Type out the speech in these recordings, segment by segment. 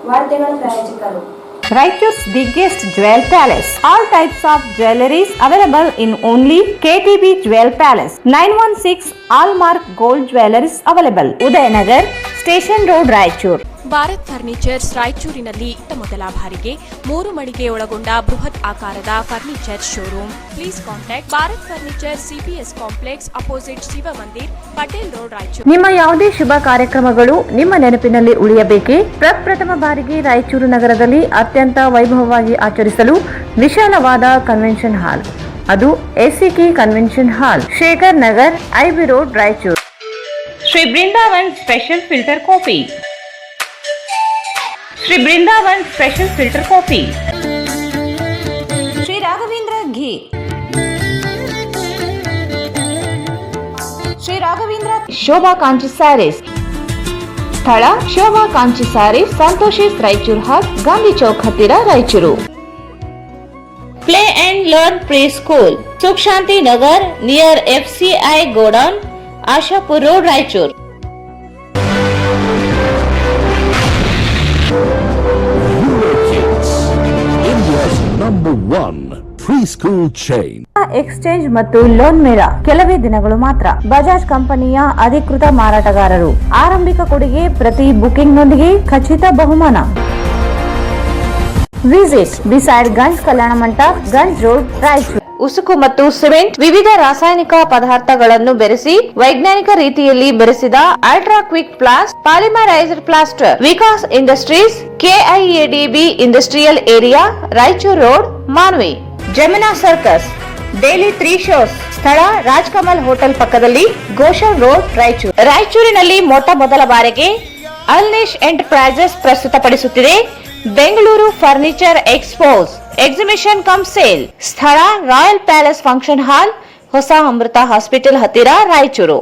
ವಾರ್ತೆಗಳ ಪ್ರಾಯೋಜಕರು Raichur's biggest jewel palace. All types of jewelries available in only KTB Jewel Palace. 916 Allmark Gold Jewelries available. Udayanagar, Station Road, Raichur. Bharat furnitures ರಾಯಚೂರಿನಲ್ಲಿ ಮೊದಲ ಬಾರಿಗೆ 3 ಮಳಿಗೆ ಒಳಗೊಂಡ ಬೃಹತ್ ಆಕಾರದ furniture showroom. Please contact Bharat furniture CPS complex opposite Shiva Mandir, Patel road, Raichur. ನಿಮ್ಮ ಯಾವುದೇ ಶುಭ ಕಾರ್ಯಕ್ರಮಗಳು ನಿಮ್ಮ ನೆನಪಿನಲ್ಲಿ ಉಳಿಯಬೇಕೇ? ಪ್ರಪ್ರಥಮ ಬಾರಿಗೆ ರಾಯಚೂರು ನಗರದಲ್ಲಿ ಅತ್ಯಂತ ವೈಭವವಾಗಿ ಆಚರಿಸಲು ವಿಶಾಲವಾದ ಕನ್ವೆನ್ಷನ್ ಹಾಲ್, ಅದು SCK convention hall, Shekhar Nagar, IB road, Raichur. Shri Brindavan special filter coffee. Shri Brindavan special filter coffee. Shri Raghavendra ghee. Shri Raghavendra Shobha Kanchi sarees. ಸ್ಥಳ ಶೋಭಾ ಕಾಂಚಿ ಸ್ಯಾರೀಸ್, ಸಂತೋಷಿಸ್ ರಾಯಚೂರು ಹಾಟ್, ಗಾಂಧಿ ಚೌಕ್ ಹತ್ತಿರ, Raichur. Play and learn preschool, Sukh Shanti Nagar near FCI godown, Ashapur road, Raichur. Number 1 Preschool chain. Exchange ಮತ್ತು ಲೋನ್ ಮೇಳ ಕೆಲವೇ ದಿನಗಳು ಮಾತ್ರ. ಬಜಾಜ್ ಕಂಪನಿಯ ಅಧಿಕೃತ ಮಾರಾಟಗಾರರು. ಆರಂಭಿಕ ಕೊಡುಗೆ ಪ್ರತಿ ಬುಕಿಂಗ್ ನೊಂದಿಗೆ ಖಚಿತ ಬಹುಮಾನ. Visit beside Ganj Kalyana Mantapa, Ganj road, Raichur. ಉಸುಕು ಮತ್ತು ಸಿಮೆಂಟ್, ವಿವಿಧ ರಾಸಾಯನಿಕ ಪದಾರ್ಥಗಳನ್ನು ಬೆರೆಸಿ ವೈಜ್ಞಾನಿಕ ರೀತಿಯಲ್ಲಿ ಬೆರೆಸಿದ ultra quick plast, polymerised plaster. Vikas industries, KIADB industrial area, Raichur road, Manvi. Jamuna circus, daily 3 shows. ಸ್ಥಳ ರಾಜ್ಕಮಲ್ ಹೋಟೆಲ್ ಪಕ್ಕದಲ್ಲಿ, ಗೋಶನ್ ರೋಡ್, ರಾಯಚೂರು. ರಾಯಚೂರಿನಲ್ಲಿ ಮೊಟ್ಟ ಮೊದಲ ಬಾರಿಗೆ ಅಲ್ನಿಶ್ ಎಂಟರ್ಪ್ರೈಸಸ್ ಪ್ರಸ್ತುತಪಡಿಸುತ್ತಿದೆ Bengaluru furniture expos exhibition cum sale. ಸ್ಥಳ ರಾಯಲ್ ಪ್ಯಾಲೇಸ್ ಫಂಕ್ಷನ್ ಹಾಲ್, ಹೊಸ ಅಮೃತ ಹಾಸ್ಪಿಟಲ್ ಹತ್ತಿರ, ರಾಯಚೂರು.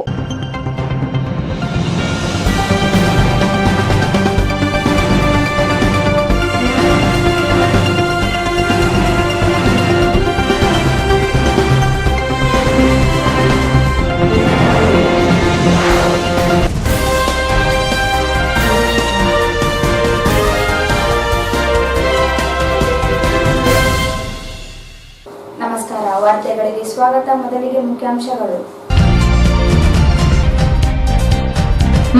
ನಮಸ್ಕಾರ, ವಾರ್ತೆಗಳಿಗೆ ಸ್ವಾಗತ. ಮೊದಲಿಗೆ ಮುಖ್ಯಾಂಶಗಳು.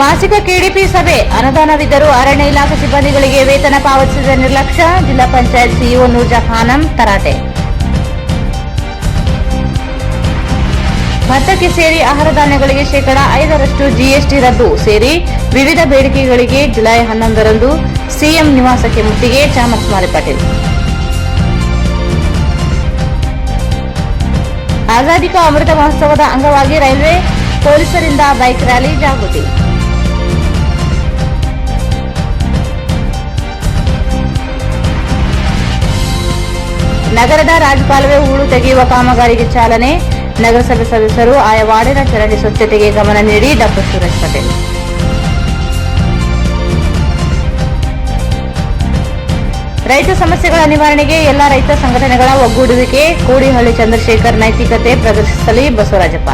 ಮಾಸಿಕ ಕೆಡಿಪಿ ಸಭೆ, ಅನುದಾನವಿದ್ದರೂ ಅರಣ್ಯ ಇಲಾಖೆ ಸಿಬ್ಬಂದಿಗಳಿಗೆ ವೇತನ ಪಾವತಿಸಿದ ನಿರ್ಲಕ್ಷ್ಯ, ಜಿಲ್ಲಾ ಪಂಚಾಯತ್ ಸಿಇಒ ನೂರ್ಜಾ ಖಾನಂ ತರಾಟೆ. ಭತ್ತಕ್ಕೆ ಸೇರಿ ಆಹಾರ ಧಾನ್ಯಗಳಿಗೆ ಶೇಕಡಾ 5% GST ರದ್ದು ಸೇರಿ ವಿವಿಧ ಬೇಡಿಕೆಗಳಿಗೆ ಜುಲೈ 11ರಂದು ಸಿಎಂ ನಿವಾಸಕ್ಕೆ ಮುತ್ತಿಗೆ, ಚಾಮಸ್ಮಾರಿ ಪಟೇಲ್. ಆಜಾದಿ ಕಾ ಅಮೃತ ಮಹೋತ್ಸವದ ಅಂಗವಾಗಿ ರೈಲ್ವೆ ಪೊಲೀಸರಿಂದ ಬೈಕ್ ರ್ಯಾಲಿ ಜಾಗೃತಿ. ನಗರದ ರಾಜಕಾಲುವೆ ಹೂಳು ತೆಗೆಯುವ ಕಾಮಗಾರಿಗೆ ಚಾಲನೆ, ನಗರಸಭೆ ಸದಸ್ಯರು ಆಯಾ ವಾರ್ಡಿನ ಚರಂಡಿ ಸ್ವಚ್ಛತೆಗೆ ಗಮನ ನೀಡಿ, ಡಾ. ಸುರೇಶ್ ಪಟೇಲ್. ರೈತ ಸಮಸ್ಯೆಗಳ ನಿವಾರಣೆಗೆ ಎಲ್ಲ ರೈತ ಸಂಘಟನೆಗಳ ಒಗ್ಗೂಡುವಿಕೆ, ಕೋಡಿಹಳ್ಳಿ ಚಂದ್ರಶೇಖರ್ ನೈತಿಕತೆ ಪ್ರದರ್ಶಿಸಲಿ, ಬಸವರಾಜಪ್ಪ.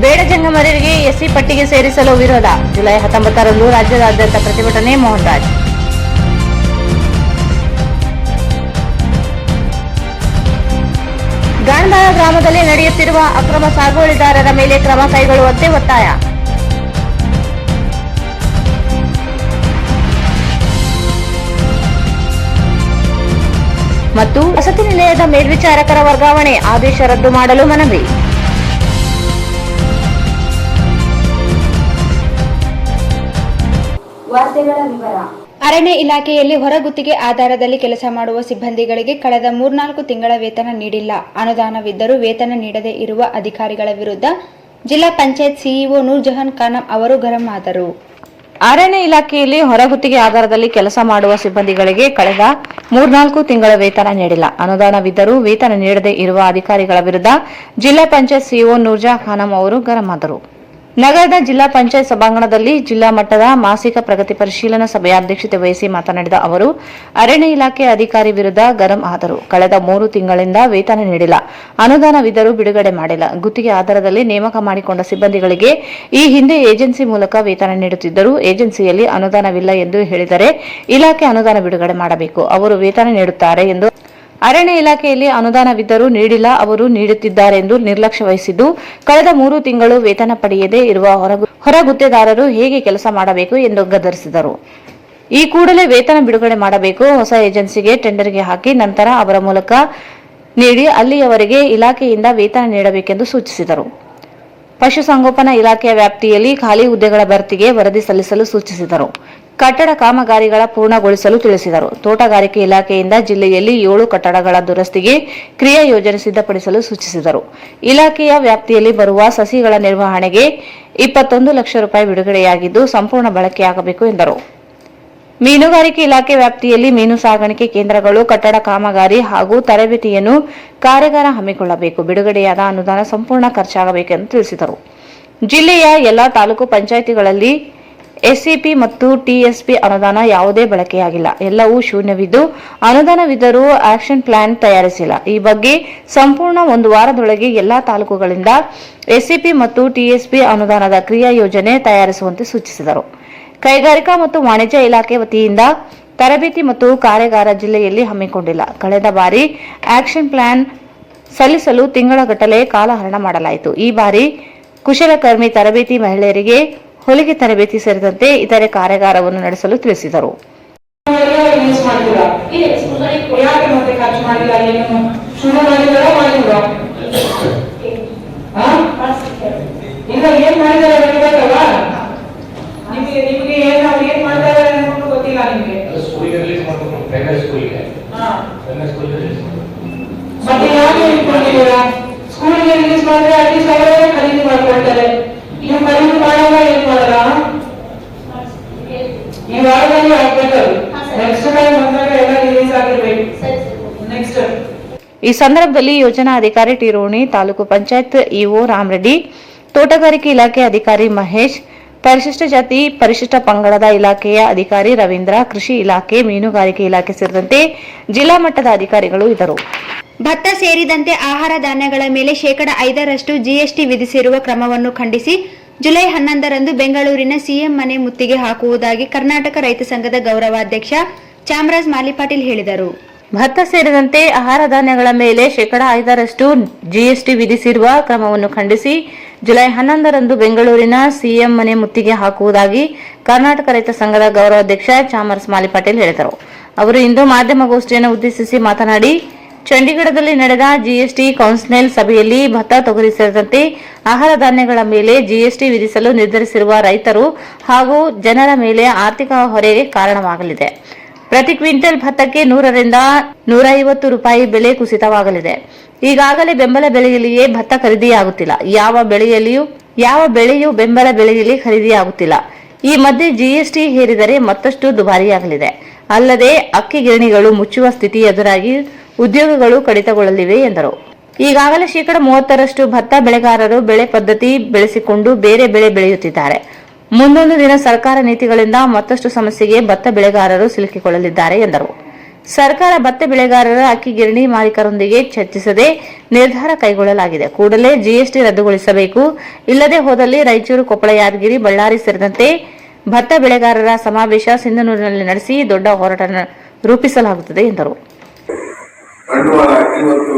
ಬೇಡ ಜಂಗಮರಿಗೆ ಎಸ್ಸಿ ಪಟ್ಟಿಗೆ ಸೇರಿಸಲು ವಿರೋಧ, ಜುಲೈ 19ರಂದು ರಾಜ್ಯದಾದ್ಯಂತ ಪ್ರತಿಭಟನೆ, ಮೋಹನ್ ರಾಜ್. ಗಾಣದಾಳ ಗ್ರಾಮದಲ್ಲಿ ನಡೆಯುತ್ತಿರುವ ಅಕ್ರಮ ಸಾಗುವಳಿದಾರರ ಮೇಲೆ ಕ್ರಮ ಕೈಗೊಳ್ಳುವಂತೆ ಒತ್ತಾಯ. ಮತ್ತು ವಸತಿ ನಿಲಯದ ಮೇಲ್ವಿಚಾರಕರ ವರ್ಗಾವಣೆ ಆದೇಶ ರದ್ದು ಮಾಡಲು ಮನವಿ. ವಾರ್ತೆಗಳ ವಿವರ. ಅರಣ್ಯ ಇಲಾಖೆಯಲ್ಲಿ ಹೊರಗುತ್ತಿಗೆ ಆಧಾರದಲ್ಲಿ ಕೆಲಸ ಮಾಡುವ ಸಿಬ್ಬಂದಿಗಳಿಗೆ ಕಳೆದ 3-4 ತಿಂಗಳ ವೇತನ ನೀಡಿಲ್ಲ. ಅನುದಾನವಿದ್ದರೂ ವೇತನ ನೀಡದೇ ಇರುವ ಅಧಿಕಾರಿಗಳ ವಿರುದ್ಧ ಜಿಲ್ಲಾ ಪಂಚಾಯತ್ ಸಿಇಒ ನೂರ್ಜಹಾನ್ ಖಾನಂ ಅವರು ಗರಂ ಆದರು. ಅರಣ್ಯ ಇಲಾಖೆಯಲ್ಲಿ ಹೊರಗುತ್ತಿಗೆ ಆಧಾರದಲ್ಲಿ ಕೆಲಸ ಮಾಡುವ ಸಿಬ್ಬಂದಿಗಳಿಗೆ ಕಳೆದ 3-4 ತಿಂಗಳ ವೇತನ ನೀಡಿಲ್ಲ. ಅನುದಾನವಿದ್ದರೂ ವೇತನ ನೀಡದೇ ಇರುವ ಅಧಿಕಾರಿಗಳ ವಿರುದ್ಧ ಜಿಲ್ಲಾ ಪಂಚಾಯತ್ ಸಿಇಒ ನೂರ್ಜಹಾನ್ ಖಾನಂ ಅವರು ಗರಂ ಆದರು. ನಗರದ ಜಿಲ್ಲಾ ಪಂಚಾಯತ್ ಸಭಾಂಗಣದಲ್ಲಿ ಜಿಲ್ಲಾ ಮಟ್ಟದ ಮಾಸಿಕ ಪ್ರಗತಿ ಪರಿಶೀಲನಾ ಸಭೆಯ ಅಧ್ಯಕ್ಷತೆ ವಹಿಸಿ ಮಾತನಾಡಿದ ಅವರು ಅರಣ್ಯ ಇಲಾಖೆ ಅಧಿಕಾರಿ ವಿರುದ್ಧ ಗರಂ ಆದರು. ಕಳೆದ 3 ತಿಂಗಳಿಂದ ವೇತನ ನೀಡಿಲ್ಲ, ಅನುದಾನವಿದ್ದರೂ ಬಿಡುಗಡೆ ಮಾಡಿಲ್ಲ. ಗುತ್ತಿಗೆ ಆಧಾರದಲ್ಲಿ ನೇಮಕ ಮಾಡಿಕೊಂಡ ಸಿಬ್ಬಂದಿಗಳಿಗೆ ಈ ಹಿಂದೆ ಏಜೆನ್ಸಿ ಮೂಲಕ ವೇತನ ನೀಡುತ್ತಿದ್ದರು. ಏಜೆನ್ಸಿಯಲ್ಲಿ ಅನುದಾನವಿಲ್ಲ ಎಂದು ಹೇಳಿದರೆ ಇಲಾಖೆ ಅನುದಾನ ಬಿಡುಗಡೆ ಮಾಡಬೇಕು. ಅವರು ವೇತನ ನೀಡುತ್ತಾರೆ ಎಂದು ಅರಣ್ಯ ಇಲಾಖೆಯಲ್ಲಿ ಅನುದಾನವಿದ್ದರೂ ನೀಡಿಲ್ಲ, ಅವರು ನೀಡುತ್ತಿದ್ದಾರೆ ಎಂದು ನಿರ್ಲಕ್ಷ್ಯ ವಹಿಸಿದ್ದು, ಕಳೆದ 3 ತಿಂಗಳು ವೇತನ ಪಡೆಯದೇ ಇರುವ ಹೊರಗುತ್ತಿಗೆದಾರರು ಹೇಗೆ ಕೆಲಸ ಮಾಡಬೇಕು ಎಂದು ಗದರಿಸಿದರು. ಈ ಕೂಡಲೇ ವೇತನ ಬಿಡುಗಡೆ ಮಾಡಬೇಕು. ಹೊಸ ಏಜೆನ್ಸಿಗೆ ಟೆಂಡರ್ಗೆ ಹಾಕಿ ನಂತರ ಅವರ ಮೂಲಕ ನೀಡಿ ಅಲ್ಲಿಯವರೆಗೆ ಇಲಾಖೆಯಿಂದ ವೇತನ ನೀಡಬೇಕೆಂದು ಸೂಚಿಸಿದರು. ಪಶುಸಂಗೋಪನಾ ಇಲಾಖೆಯ ವ್ಯಾಪ್ತಿಯಲ್ಲಿ ಖಾಲಿ ಹುದ್ದೆಗಳ ಭರ್ತಿಗೆ ವರದಿ ಸಲ್ಲಿಸಲು ಸೂಚಿಸಿದರು. ಕಟ್ಟಡ ಕಾಮಗಾರಿಗಳ ಪೂರ್ಣಗೊಳಿಸಲು ತಿಳಿಸಿದರು. ತೋಟಗಾರಿಕೆ ಇಲಾಖೆಯಿಂದ ಜಿಲ್ಲೆಯಲ್ಲಿ 7 ಕಟ್ಟಡಗಳ ದುರಸ್ತಿಗೆ ಕ್ರಿಯಾ ಯೋಜನೆ ಸಿದ್ಧಪಡಿಸಲು ಸೂಚಿಸಿದರು. ಇಲಾಖೆಯ ವ್ಯಾಪ್ತಿಯಲ್ಲಿ ಬರುವ ಸಸಿಗಳ ನಿರ್ವಹಣೆಗೆ 21 ಲಕ್ಷ ರೂಪಾಯಿ ಬಿಡುಗಡೆಯಾಗಿದ್ದು ಸಂಪೂರ್ಣ ಬಳಕೆಯಾಗಬೇಕು ಎಂದರು. ಮೀನುಗಾರಿಕೆ ಇಲಾಖೆ ವ್ಯಾಪ್ತಿಯಲ್ಲಿ ಮೀನು ಸಾಗಾಣಿಕೆ ಕೇಂದ್ರಗಳು, ಕಟ್ಟಡ ಕಾಮಗಾರಿ ಹಾಗೂ ತರಬೇತಿಯನ್ನು ಕಾರ್ಯಾಗಾರ ಹಮ್ಮಿಕೊಳ್ಳಬೇಕು. ಬಿಡುಗಡೆಯಾದ ಅನುದಾನ ಸಂಪೂರ್ಣ ಖರ್ಚಾಗಬೇಕೆಂದು ತಿಳಿಸಿದರು. ಜಿಲ್ಲೆಯ ಎಲ್ಲಾ ತಾಲೂಕು ಪಂಚಾಯಿತಿಗಳಲ್ಲಿ ಎಸ್ಸಿಪಿ ಮತ್ತು ಟಿಎಸ್ಪಿ ಅನುದಾನ ಯಾವುದೇ ಬಳಕೆಯಾಗಿಲ್ಲ. ಎಲ್ಲವೂ ಶೂನ್ಯವಿದ್ದು ಅನುದಾನವಿದ್ದರೂ ಆಕ್ಷನ್ ಪ್ಲಾನ್ ತಯಾರಿಸಿಲ್ಲ. ಈ ಬಗ್ಗೆ ಸಂಪೂರ್ಣ 1 ವಾರದೊಳಗೆ ಎಲ್ಲಾ ತಾಲೂಕುಗಳಿಂದ ಎಸ್ಸಿಪಿ ಮತ್ತು ಟಿಎಸ್ಪಿ ಅನುದಾನದ ಕ್ರಿಯಾ ಯೋಜನೆ ತಯಾರಿಸುವಂತೆ ಸೂಚಿಸಿದರು. ಕೈಗಾರಿಕಾ ಮತ್ತು ವಾಣಿಜ್ಯ ಇಲಾಖೆ ವತಿಯಿಂದ ತರಬೇತಿ ಮತ್ತು ಕಾರ್ಯಾಗಾರ ಜಿಲ್ಲೆಯಲ್ಲಿ ಹಮ್ಮಿಕೊಂಡಿಲ್ಲ. ಕಳೆದ ಬಾರಿ ಆಕ್ಷನ್ ಪ್ಲಾನ್ ಸಲ್ಲಿಸಲು ತಿಂಗಳಗಟ್ಟಲೆ ಕಾಲಹರಣ ಮಾಡಲಾಯಿತು. ಈ ಬಾರಿ ಕುಶಲಕರ್ಮಿ ತರಬೇತಿ, ಮಹಿಳೆಯರಿಗೆ ಹೊಲಿಗೆ ತರಬೇತಿ ಸೇರಿದಂತೆ ಇತರೆ ಕಾರ್ಯಾಗಾರವನ್ನು ನಡೆಸಲು ತಿಳಿಸಿದರು. ಸ್ಕೂಲಿಗೆ ರಿಲೀಸ್ ಮಾಡಿದ್ರೆ ಅಟ್ಲೀಸ್ಟ್ ಅವರೇ ಖರೀದಿ ಮಾಡ್ಕೊಳ್ತಾರೆ. ನೀವು ಖರೀದಿ ಮಾಡಲ್ಲ, ಏನ್ ಮಾಡಲ್ಲ. ಈ ವಾರದಲ್ಲಿ ಆಗ್ಬೇಕು. ನೆಕ್ಸ್ಟ್ ಟೈಮ್ ಬಂದಾಗ ಎಲ್ಲ ರಿಲೀಸ್ ಆಗಿರ್ಬೇಕು. ನೆಕ್ಸ್ಟ್ ಈ ಸಂದರ್ಭದಲ್ಲಿ ಯೋಜನಾ ಅಧಿಕಾರಿ ಟಿ ರೋಣಿ, ತಾಲೂಕು ಪಂಚಾಯತ್ ಇಒ ರಾಮರೆಡ್ಡಿ, ತೋಟಗಾರಿಕೆ ಇಲಾಖೆ ಅಧಿಕಾರಿ ಮಹೇಶ್, ಪರಿಶಿಷ್ಟ ಜಾತಿ ಪರಿಶಿಷ್ಟ ಪಂಗಡದ ಇಲಾಖೆಯ ಅಧಿಕಾರಿ ರವೀಂದ್ರ, ಕೃಷಿ ಇಲಾಖೆ, ಮೀನುಗಾರಿಕೆ ಇಲಾಖೆ ಸೇರಿದಂತೆ ಜಿಲ್ಲಾ ಮಟ್ಟದ ಅಧಿಕಾರಿಗಳು ಇದ್ದರು. ಭತ್ತ ಸೇರಿದಂತೆ ಆಹಾರ ಧಾನ್ಯಗಳ ಮೇಲೆ 5% ಜಿಎಸ್ಟಿ ವಿಧಿಸಿರುವ ಕ್ರಮವನ್ನು ಖಂಡಿಸಿ ಜುಲೈ 11ರಂದು ಬೆಂಗಳೂರಿನ ಸಿಎಂ ಮನೆ ಮುತ್ತಿಗೆ ಹಾಕುವುದಾಗಿ ಕರ್ನಾಟಕ ರೈತ ಸಂಘದ ಗೌರವಾಧ್ಯಕ್ಷ ಚಾಮರಾಜ್ ಮಾಲಿಪಾಟೀಲ್ ಹೇಳಿದರು. ಭತ್ತ ಸೇರಿದಂತೆ ಆಹಾರ ಧಾನ್ಯಗಳ ಮೇಲೆ 5% ಜಿಎಸ್ಟಿ ವಿಧಿಸಿರುವ ಕ್ರಮವನ್ನು ಖಂಡಿಸಿ ಜುಲೈ 11ರಂದು ಬೆಂಗಳೂರಿನ ಸಿಎಂ ಮನೆ ಮುತ್ತಿಗೆ ಹಾಕುವುದಾಗಿ ಕರ್ನಾಟಕ ರೈತ ಸಂಘದ ಗೌರವಾಧ್ಯಕ್ಷ ಚಾಮರಾಜ್ ಮಾಲಿಪಾಟೀಲ್ ಹೇಳಿದರು. ಅವರು ಇಂದು ಮಾಧ್ಯಮಗೋಷ್ಠಿಯನ್ನು ಉದ್ದೇಶಿಸಿ ಮಾತನಾಡಿ, ಚಂಡೀಗಢದಲ್ಲಿ ನಡೆದ ಜಿಎಸ್ಟಿ ಕೌನ್ಸಿಲ್ ಸಭೆಯಲ್ಲಿ ಭತ್ತ, ತೊಗರಿ ಸೇರಿದಂತೆ ಆಹಾರ ಧಾನ್ಯಗಳ ಮೇಲೆ ಜಿಎಸ್ಟಿ ವಿಧಿಸಲು ನಿರ್ಧರಿಸಿರುವ ರೈತರು ಹಾಗೂ ಜನರ ಮೇಲೆ ಆರ್ಥಿಕ ಹೊರೆಗೆ ಕಾರಣವಾಗಲಿದೆ. ಪ್ರತಿ ಕ್ವಿಂಟಲ್ ಭತ್ತಕ್ಕೆ 100 ರಿಂದ 150 ರೂಪಾಯಿ ಬೆಲೆ ಕುಸಿತವಾಗಲಿದೆ. ಈಗಾಗಲೇ ಬೆಂಬಲ ಬೆಲೆಯಲ್ಲಿಯೇ ಭತ್ತ ಖರೀದಿಯಾಗುತ್ತಿಲ್ಲ. ಯಾವ ಬೆಳೆಯೂ ಬೆಂಬಲ ಬೆಲೆಯಲ್ಲಿ ಖರೀದಿಯಾಗುತ್ತಿಲ್ಲ. ಈ ಮಧ್ಯೆ ಜಿಎಸ್ಟಿ ಹೇರಿದರೆ ಮತ್ತಷ್ಟು ದುಬಾರಿಯಾಗಲಿದೆ. ಅಲ್ಲದೆ ಅಕ್ಕಿ ಗಿರಣಿಗಳು ಮುಚ್ಚುವ ಸ್ಥಿತಿ ಎದುರಾಗಿ ಉದ್ಯೋಗಗಳು ಕಡಿತಗೊಳ್ಳಲಿವೆ ಎಂದರು. ಈಗಾಗಲೇ 30% ಭತ್ತ ಬೆಳೆಗಾರರು ಬೆಳೆ ಪದ್ಧತಿ ಬೆಳೆಸಿಕೊಂಡು ಬೇರೆ ಬೆಳೆ ಬೆಳೆಯುತ್ತಿದ್ದಾರೆ. ಮುಂದೊಂದು ದಿನ ಸರ್ಕಾರ ನೀತಿಗಳಿಂದ ಮತ್ತಷ್ಟು ಸಮಸ್ಯೆಗೆ ಭತ್ತ ಬೆಳೆಗಾರರು ಸಿಲುಕಿಕೊಳ್ಳಲಿದ್ದಾರೆ ಎಂದರು. ಸರ್ಕಾರ ಭತ್ತ ಬೆಳೆಗಾರರ ಅಕ್ಕಿ ಗಿರಣಿ ಮಾಲೀಕರೊಂದಿಗೆ ಚರ್ಚಿಸದೆ ನಿರ್ಧಾರ ಕೈಗೊಳ್ಳಲಾಗಿದೆ. ಕೂಡಲೇ ಜಿಎಸ್ಟಿ ರದ್ದುಗೊಳಿಸಬೇಕು. ಇಲ್ಲದೆ ಹೋದಲ್ಲಿ ರಾಯಚೂರು, ಕೊಪ್ಪಳ, ಯಾದಗಿರಿ, ಬಳ್ಳಾರಿ ಸೇರಿದಂತೆ ಭತ್ತ ಬೆಳೆಗಾರರ ಸಮಾವೇಶ ಸಿಂಧನೂರಿನಲ್ಲಿ ನಡೆಸಿ ದೊಡ್ಡ ಹೋರಾಟ ರೂಪಿಸಲಾಗುತ್ತದೆ ಎಂದರು. ಬಂಡವಾಳ ಇವತ್ತು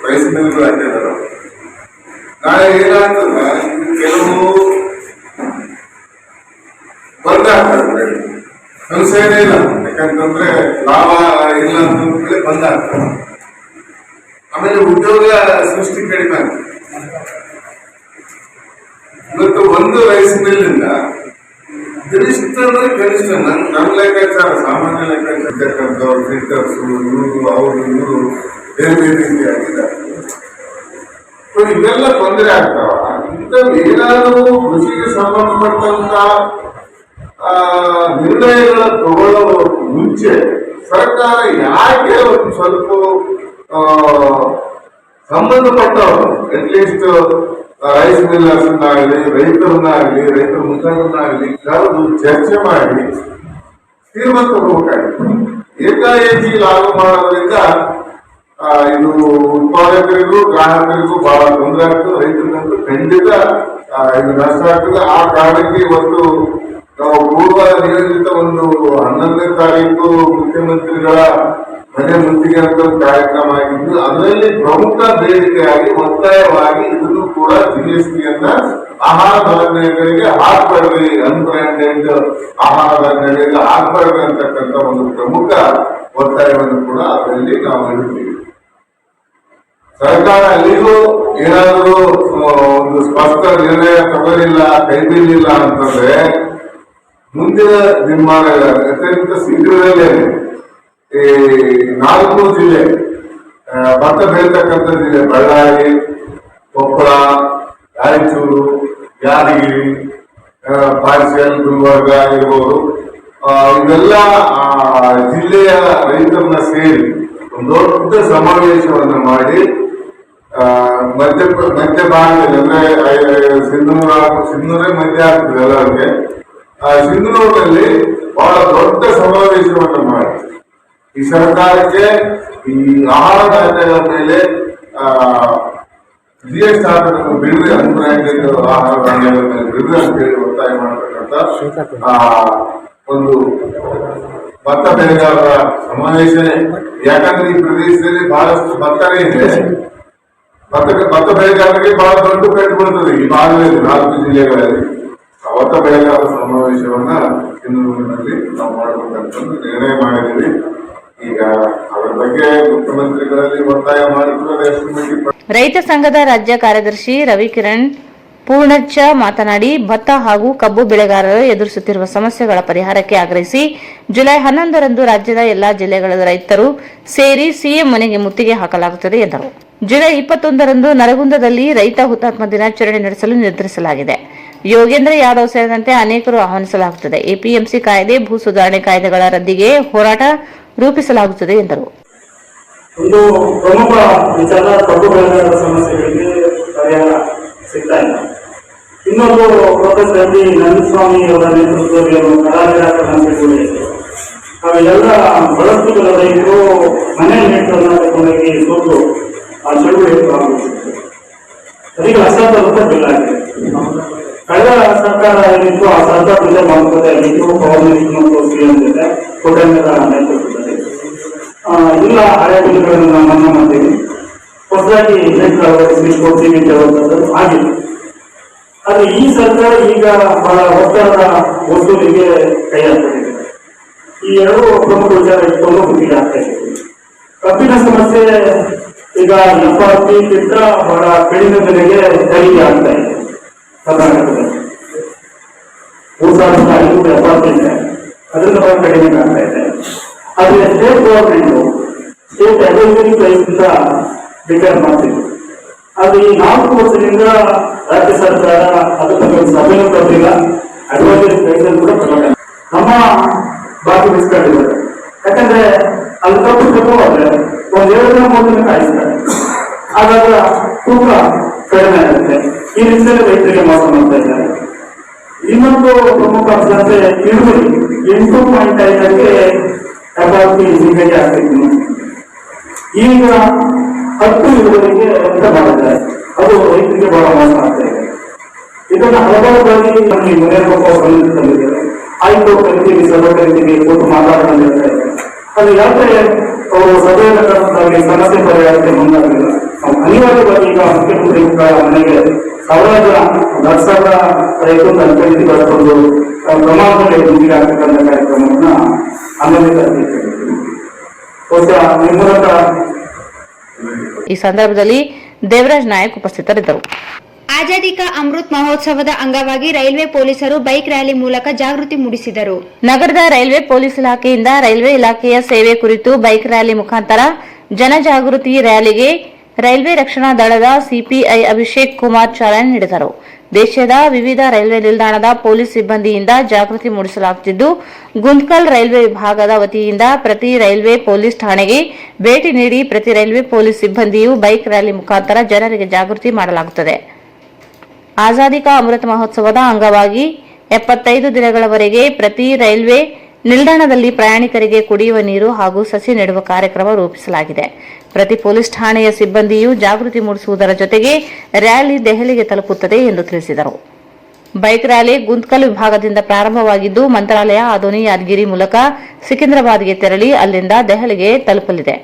ರೈಸ್ ಮಿಲ್ಗಳು ಹಾಕಿದಾರೆ. ನಾಳೆ ಏನಾಗ್ತದ, ಕೆಲವು ಬಂದ ಆಗ್ತದೆ, ಸಂಶಯನೇ ಇಲ್ಲ. ಯಾಕಂತಂದ್ರೆ ಲಾಭ ಇಲ್ಲ ಅಂತಂದ್ರೆ ಬಂದ ಆಗ್ತದೆ. ಆಮೇಲೆ ಉದ್ಯೋಗ ಸೃಷ್ಟಿ ಕಡಿಮೆ ಆಗ್ತದೆ. ಇವತ್ತು ಒಂದು ರೈಸ್ ಮಿಲ್ ಇಂದ ಕನಿಷ್ಠ ಅಂದ್ರೆ ಕನಿಷ್ಠ ನನ್ನ ಲೆಕ್ಕಾಚಾರ, ಸಾಮಾನ್ಯ ಲೆಕ್ಕಾಚಾರ ಫಿಲ್ಟರ್ಸ್ ಇವರು ಅವರು ಬೇರೆ ಬೇರೆ ರೀತಿ ಆಗಿದ್ದಾರೆ. ಇವೆಲ್ಲ ತೊಂದರೆ ಆಗ್ತಾವ. ಇಂಥವು ಏನಾದರೂ ಕೃಷಿಗೆ ಸಂಬಂಧಪಟ್ಟಂತ ನಿರ್ಣಯಗಳ ತಗೊಳ್ಳೋ ಮುಂಚೆ ಸರ್ಕಾರ ಯಾಕೆ ಒಂದು ಸ್ವಲ್ಪ ಸಂಬಂಧಪಟ್ಟವರು ಅಟ್ಲೀಸ್ಟ್ ರೈಸ್ ಮಿಲ್ಲರ್ಸ್ ಆಗಲಿ, ರೈತರನ್ನಾಗಲಿ, ರೈತರ ಮುಖಂಡರನ್ನಾಗಲಿ ಕರೆದು ಚರ್ಚೆ ಮಾಡಿ ತೀರ್ಮಾನ ತಗೋಬೇಕಾಗಿತ್ತು. ಏಕಾಏಕಿ ಲಾಗು ಮಾಡೋದ್ರಿಂದ ಇದು ಉತ್ಪಾದಕರಿಗೂ ಗ್ರಾಹಕರಿಗೂ ಬಹಳ ತೊಂದರೆ ಆಗ್ತದೆ, ರೈತರಿಗಂತೂ ಖಂಡಿತ ಇದು ನಷ್ಟ ಆಗ್ತದೆ. ಆ ಕಾರಣಕ್ಕೆ ಇವತ್ತು ನಾವು ಪೂರ್ವ ನಿಯೋಜಿತ ಒಂದು 11ನೇ ತಾರೀಕು ಮುಖ್ಯಮಂತ್ರಿಗಳ ಮನೆ ಮುಂದಿಗೆ ಅಂತ ಒಂದು ಕಾರ್ಯಕ್ರಮ ಆಗಿದ್ದು, ಅದರಲ್ಲಿ ಪ್ರಮುಖ ಬೇಡಿಕೆಯಾಗಿ ಒತ್ತಾಯವಾಗಿ ಇದನ್ನು ಕೂಡ GSTಯನ್ನ ಆಹಾರ ಧಾನ್ಯಗಳಿಗೆ ಹಾಕಬಾರ್ದು, ಅನ್ಬ್ರ್ಯಾಂಡೆಡ್ ಆಹಾರ ಧಾನ್ಯಗಳಿಗೆ ಹಾಕಬಾರ್ದು ಅಂತಕ್ಕಂಥ ಒಂದು ಪ್ರಮುಖ ಒತ್ತಾಯವನ್ನು ಕೂಡ ಅದರಲ್ಲಿ ನಾವು ಇಡ್ತೀವಿ. ಸರ್ಕಾರ ಅಲ್ಲಿಗೂ ಏನಾದರೂ ಒಂದು ಸ್ಪಷ್ಟ ನಿರ್ಣಯ ತಗೊಳ್ಳಿಲ್ಲ, ಕೈ ಬೀಳಿಲ್ಲ ಅಂತಂದ್ರೆ ಮುಂದಿನ ದಿನಮಾನ ಅತ್ಯಂತ ಶೀಘ್ರದಲ್ಲೇ ಈ 4 ಜಿಲ್ಲೆ ಭತ್ತ ಬೆಳೀತಕ್ಕಂಥ ಜಿಲ್ಲೆ ಬಳ್ಳಾರಿ, ಕೊಪ್ಪಳ, ರಾಯಚೂರು, ಯಾದಗಿರಿ, ಪಾರ್ಶಿಯಲ್, ಗುಲ್ಬರ್ಗ ಇರ್ಬೋದು, ಇವೆಲ್ಲ ಜಿಲ್ಲೆಯ ರೈತರನ್ನ ಸೇರಿ ಒಂದು ದೊಡ್ಡ ಸಮಾವೇಶವನ್ನ ಮಾಡಿ ಮಧ್ಯ ಭಾಗದಲ್ಲಿ ಅಂದ್ರೆ ಸಿಂಧನೂರೇ ಮಧ್ಯ ಆಗ್ತದೆ ಎಲ್ಲರಿಗೆ, ಸಿಂಧನೂರಿನಲ್ಲಿ ಬಹಳ ದೊಡ್ಡ ಸಮಾವೇಶವನ್ನ ಮಾಡಿ ಈ ಸರ್ಕಾರಕ್ಕೆ ಈ ಆಹಾರ ಧಾನ್ಯಗಳ ಮೇಲೆ GST ಹಾಕಬೇಕು, ಬಿಡುವೆ, ಅನ್ಬ್ರ್ಯಾಂಡೆಡ್ ಆಹಾರ ಧಾನ್ಯಗಳ ಮೇಲೆ ಬಿಡುವೆ ಅಂತ ಹೇಳಿ ಒತ್ತಾಯ ಮಾಡತಕ್ಕಂಥ ಒಂದು ಭತ್ತ ಬೆಳೆಗಾರರ ಸಮಾವೇಶನೇ. ಯಾಕಂದ್ರೆ ಈ ಪ್ರದೇಶದಲ್ಲಿ ಬಹಳಷ್ಟು ಭತ್ತನೇ ಇದೆ, ಭತ್ತ ಬೆಳೆಗಾರರಿಗೆ ಬಹಳ ದೊಡ್ಡ ಪೆಟ್ಟು ಬೀಳ್ತದೆ ಈ ಭಾಗದಲ್ಲಿ 4 ಜಿಲ್ಲೆಗಳಲ್ಲಿ. ಭತ್ತ ಬೆಳೆಗಾರರ ಸಮಾವೇಶವನ್ನ ಸಿಂಧನೂರಿನಲ್ಲಿ ನಾವು ಮಾಡಬೇಕಂತ ನಿರ್ಣಯ ಮಾಡಿದ್ದೀವಿ. ಈಗ ಅದರ ಬಗ್ಗೆ ಮುಖ್ಯಮಂತ್ರಿಗಳಲ್ಲಿ ಒತ್ತಾಯ ಮಾಡಿದ್ರು. ರೈತ ಸಂಘದ ರಾಜ್ಯ ಕಾರ್ಯದರ್ಶಿ ರವಿಕಿರಣ್ ಪೂರ್ಣಚ್ಚ ಮಾತನಾಡಿ, ಭತ್ತ ಹಾಗೂ ಕಬ್ಬು ಬೆಳೆಗಾರರು ಎದುರಿಸುತ್ತಿರುವ ಸಮಸ್ಯೆಗಳ ಪರಿಹಾರಕ್ಕೆ ಆಗ್ರಹಿಸಿ ಜುಲೈ 11ರಂದು ರಾಜ್ಯದ ಎಲ್ಲಾ ಜಿಲ್ಲೆಗಳ ರೈತರು ಸೇರಿ ಸಿಎಂ ಮನೆಗೆ ಮುತ್ತಿಗೆ ಹಾಕಲಾಗುತ್ತದೆ ಎಂದರು. ಜುಲೈ 21ರಂದು ನರಗುಂದದಲ್ಲಿ ರೈತ ಹುತಾತ್ಮ ದಿನಾಚರಣೆ ನಡೆಸಲು ನಿರ್ಧರಿಸಲಾಗಿದೆ. ಯೋಗೇಂದ್ರ ಯಾದವ್ ಸೇರಿದಂತೆ ಅನೇಕರು ಆಹ್ವಾನಿಸಲಾಗುತ್ತದೆ. ಎಪಿಎಂಸಿ ಕಾಯ್ದೆ, ಭೂ ಸುಧಾರಣೆ ಕಾಯ್ದೆಗಳ ರದ್ದಿಗೆ ಹೋರಾಟ ರೂಪಿಸಲಾಗುತ್ತದೆ ಎಂದರು. ಒಂದು ಪ್ರಮುಖ ವಿಚಾರ ಕಬ್ಬು ಬೆಳೆಗಾರರ ಸಮಸ್ಯೆಗಳಿಗೆ ಪರಿಹಾರ ಸಿಗ್ತಾ ಇಲ್ಲ. ಇನ್ನೊಂದು ಪ್ರೊಫೆಸರ್ ಡಿ ನಂದಸ್ವಾಮಿ ಅವರ ನೇತೃತ್ವದಲ್ಲಿ ಒಂದು ಕರಾರುಗಳು ಅವೆಲ್ಲ ಬಹಳಷ್ಟು ಜನ ರೈತರು ಮನೆ ನೀಟನ್ನು ತಗೊಂಡೋಗಿ ಸೋತು ಆ ಚಳುವಳಿ ಆಗುತ್ತಿತ್ತು. ಅದಕ್ಕೆ ಲಕ್ಷಾಂತರ ಬಿಲ್ ಆಗಿದೆ. ಕಳೆದ ಸರ್ಕಾರ ಏನಿತ್ತು ಆ ಸರ್ಕಾರದಿಂದ ಮಾಡುತ್ತದೆ ಆಗಿತ್ತು. ಪವರ್ ಮಿನಿಸ್ಟರ್ ಮತ್ತು ಸಿಎಂ ಜೊತೆ ಕೋಟೆಂಗರ ನೇತೃತ್ವದಲ್ಲಿ ಇಲ್ಲ ಹಳೆ ಬಿಲ್ಗಳನ್ನು ನಾವು ಮನ್ನಾ ಮಾಡ್ತೀವಿ, ಹೊಸದಾಗಿ ಆಗಿಲ್ಲ. ಆದ್ರೆ ಈ ಸರ್ಕಾರ ಈಗ ಬಹಳ ಒತ್ತಡದ ವಸೂಲಿಗೆ ಕೈ ಹಾಕಿದೆ. ಈ ಎರಡು ಪ್ರಮುಖ ವಿಚಾರ ಇಟ್ಕೊಂಡು ಮುಗಿಗೆ ಆಗ್ತಾ ಇದೆ. ಕಬ್ಬಿನ ಸಮಸ್ಯೆ ಈಗ ಎಫ್ಆರ್ಪಿಗಿಂತ ಬಹಳ ಕಡಿಮೆ ಬೆಲೆಗೆ ಖರೀದಿ ಆಗ್ತಾ ಇದೆ ಕರ್ನಾಟಕದಲ್ಲಿ. 3,500 ಎಫ್ಆರ್ಪಿ ಇದೆ, ಅದರಿಂದ ಬಹಳ ಕಡಿಮೆ ಆಗ್ತಾ ಇದೆ. ಆದ್ರೆ state government state advisory price ಇಂದ ಡಿಕ್ಲೇರ್ ಮಾಡ್ತಿದ್ರು. ಆದ್ರೆ ಈ 4 ವರ್ಷದಿಂದ ರಾಜ್ಯ ಸರ್ಕಾರ ಅದಕ್ಕೆ ಸಭೆಯೂ ಕೊಟ್ಟಿಲ್ಲ, ಅಡ್ವೈಸರಿ ಪ್ರೈಸ್ ಕೂಡ ತಗೊಂಡಿಲ್ಲ. ನಮ್ಮ ಬಾಕಿ ಬಿಸ್ಕೊಂಡಿದ್ದಾರೆ. ಯಾಕಂದ್ರೆ ಅಲ್ಲಿ ತಪ್ಪು ಹೋದ್ರೆ ಒಂದ್ 2 ದಿನ 3 ದಿನ ಕಾಯಿಸ್ತಾರೆ, ಹಾಗಾದ್ರೆ ತೂಕ ಕಡಿಮೆ ಆಗುತ್ತೆ. ಈ ರೀತಿಯಲ್ಲಿ ರೈತರಿಗೆ ಮೋಸ ಮಾಡ್ತಾ ಇದ್ದಾರೆ. ಇನ್ನೊಂದು ಪ್ರಮುಖ ಅಂಶ ಅಂದ್ರೆ ಇಳುವರಿ 8.5ಕ್ಕೆ ಎಫ್ಆರ್ಪಿ ಸಿಗಕ್ಕೆ ಆಗ್ತಿತ್ತು. ಈಗ 10 ಇಳುವರಿಗೆ ವ್ಯಕ್ತ ಮಾಡಿದ್ದಾರೆ. ಅದು ರೈತರಿಗೆ ಬಹಳ ಮೋಸ ಆಗ್ತಾ ಇದೆ. ಇದನ್ನು ಹಲವಾರು ಬಾರಿ ನಮಗೆ ಮನೆಯಲ್ಲಿ ತಂದಿದ್ದಾರೆ. ಆಯ್ತು ಕರಿತೀವಿ, ಸಭೆ ಕರಿತೀವಿ, ಕೂತು ಮಾತಾಡೋಣ ಹೇಳ್ತಾ ಇದ್ದಾರೆ. ಅದು ಯಾಕೆ ಅವರು ಸಭೆಯನ್ನು ಕರೆದಾಗ ಸಮಸ್ಯೆ ಪರಿಹಾರಕ್ಕೆ ಮುಂದಾಗಲಿಲ್ಲ. ಅನಿವಾರ್ಯವಾಗಿ ಈಗ ಮುಖ್ಯಮಂತ್ರಿಗಳ ಮನೆಗೆ ಸಾವಿರಾರು ಜನ 10,000 ರೈತರು ಅನುಕರಿಸಿ ಬಳಸಿಕೊಂಡು ಪ್ರಮಾಣದಲ್ಲಿ ಮುಂದಿಗೆ ಆಗ್ತಕ್ಕಂಥ ಕಾರ್ಯಕ್ರಮವನ್ನ ಈ ಸಂದರ್ಭದಲ್ಲಿ ದೇವರಾಜ್ ನಾಯಕ್ ಉಪಸ್ಥಿತರಿದ್ದರು. ಆಜಾದಿ ಕಾ ಅಮೃತ್ ಮಹೋತ್ಸವದ ಅಂಗವಾಗಿ ರೈಲ್ವೆ ಪೊಲೀಸರು ಬೈಕ್ ರ್ಯಾಲಿ ಮೂಲಕ ಜಾಗೃತಿ ಮೂಡಿಸಿದರು. ನಗರದ ರೈಲ್ವೆ ಪೊಲೀಸ್ ಇಲಾಖೆಯಿಂದ ರೈಲ್ವೆ ಇಲಾಖೆಯ ಸೇವೆ ಕುರಿತು ಬೈಕ್ ರ್ಯಾಲಿ ಮುಖಾಂತರ ಜನಜಾಗೃತಿ ರ್ಯಾಲಿಗೆ ರೈಲ್ವೆ ರಕ್ಷಣಾ ದಳದ ಸಿಪಿಐ ಅಭಿಷೇಕ್ ಕುಮಾರ್ ಚಾಲನೆ ನೀಡಿದರು. ದೇಶದ ವಿವಿಧ ರೈಲ್ವೆ ನಿಲ್ದಾಣದ ಪೊಲೀಸ್ ಸಿಬ್ಬಂದಿಯಿಂದ ಜಾಗೃತಿ ಮೂಡಿಸಲಾಗುತ್ತಿದ್ದು, ಗುಂತ್ಕಲ್ ರೈಲ್ವೆ ವಿಭಾಗದ ವತಿಯಿಂದ ಪ್ರತಿ ರೈಲ್ವೆ ಪೊಲೀಸ್ ಠಾಣೆಗೆ ಭೇಟಿ ನೀಡಿ ಪ್ರತಿ ರೈಲ್ವೆ ಪೊಲೀಸ್ ಸಿಬ್ಬಂದಿಯು ಬೈಕ್ ರ್ಯಾಲಿ ಮುಖಾಂತರ ಜನರಿಗೆ ಜಾಗೃತಿ ಮಾಡಲಾಗುತ್ತದೆ. ಆಜಾದಿ ಕಾ ಅಮೃತ ಮಹೋತ್ಸವದ ಅಂಗವಾಗಿ 75 ದಿನಗಳವರೆಗೆ ಪ್ರತಿ ರೈಲ್ವೆ ನಿಲ್ದಾಣದಲ್ಲಿ ಪ್ರಯಾಣಿಕರಿಗೆ ಕುಡಿಯುವ ನೀರು ಹಾಗೂ ಸಸಿ ನೆಡುವ ಕಾರ್ಯಕ್ರಮ ರೂಪಿಸಲಾಗಿದೆ. ಪ್ರತಿ ಪೊಲೀಸ್ ಠಾಣೆಯ ಸಿಬ್ಬಂದಿಯು ಜಾಗೃತಿ ಮೂಡಿಸುವುದರ ಜೊತೆಗೆ ರ್ಯಾಲಿ ದೆಹಲಿಗೆ ತಲುಪುತ್ತದೆ ಎಂದು ತಿಳಿಸಿದರು. ಬೈಕ್ ರ್ಯಾಲಿ ಗುಂತ್ಕಲ್ ವಿಭಾಗದಿಂದ ಪ್ರಾರಂಭವಾಗಿದ್ದು, ಮಂತ್ರಾಲಯ, ಆದೋನಿ, ಯಾದಗಿರಿ ಮೂಲಕ ಸಿಕಿಂದ್ರಾಬಾದ್ಗೆ ತೆರಳಿ ಅಲ್ಲಿಂದ ದೆಹಲಿಗೆ ತಲುಪಲಿದೆ.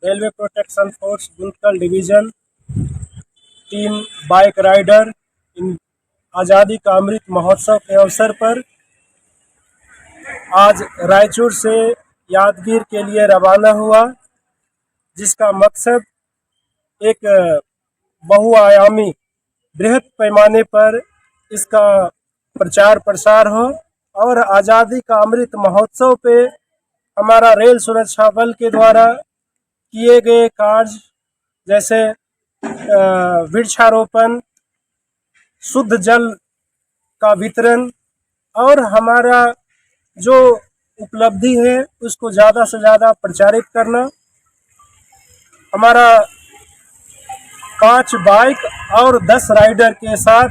Railway protection force Guntakal division team bike rider in Azadi Ka Amrit Mahotsav के अवसर पर आज रायचूर से यादगीर के लिए रवाना हुआ, जिसका मकसद एक बहुआयामी बृहद पैमाने पर इसका प्रचार प्रसार हो और आज़ादी का अमृत महोत्सव पे हमारा रेल सुरक्षा बल के द्वारा किए गए कार्य जैसे वृक्षारोपण, शुद्ध जल का वितरण और हमारा जो उपलब्धि है उसको ज़्यादा से ज़्यादा प्रचारित करना। हमारा 5 बाइक और 10 राइडर के साथ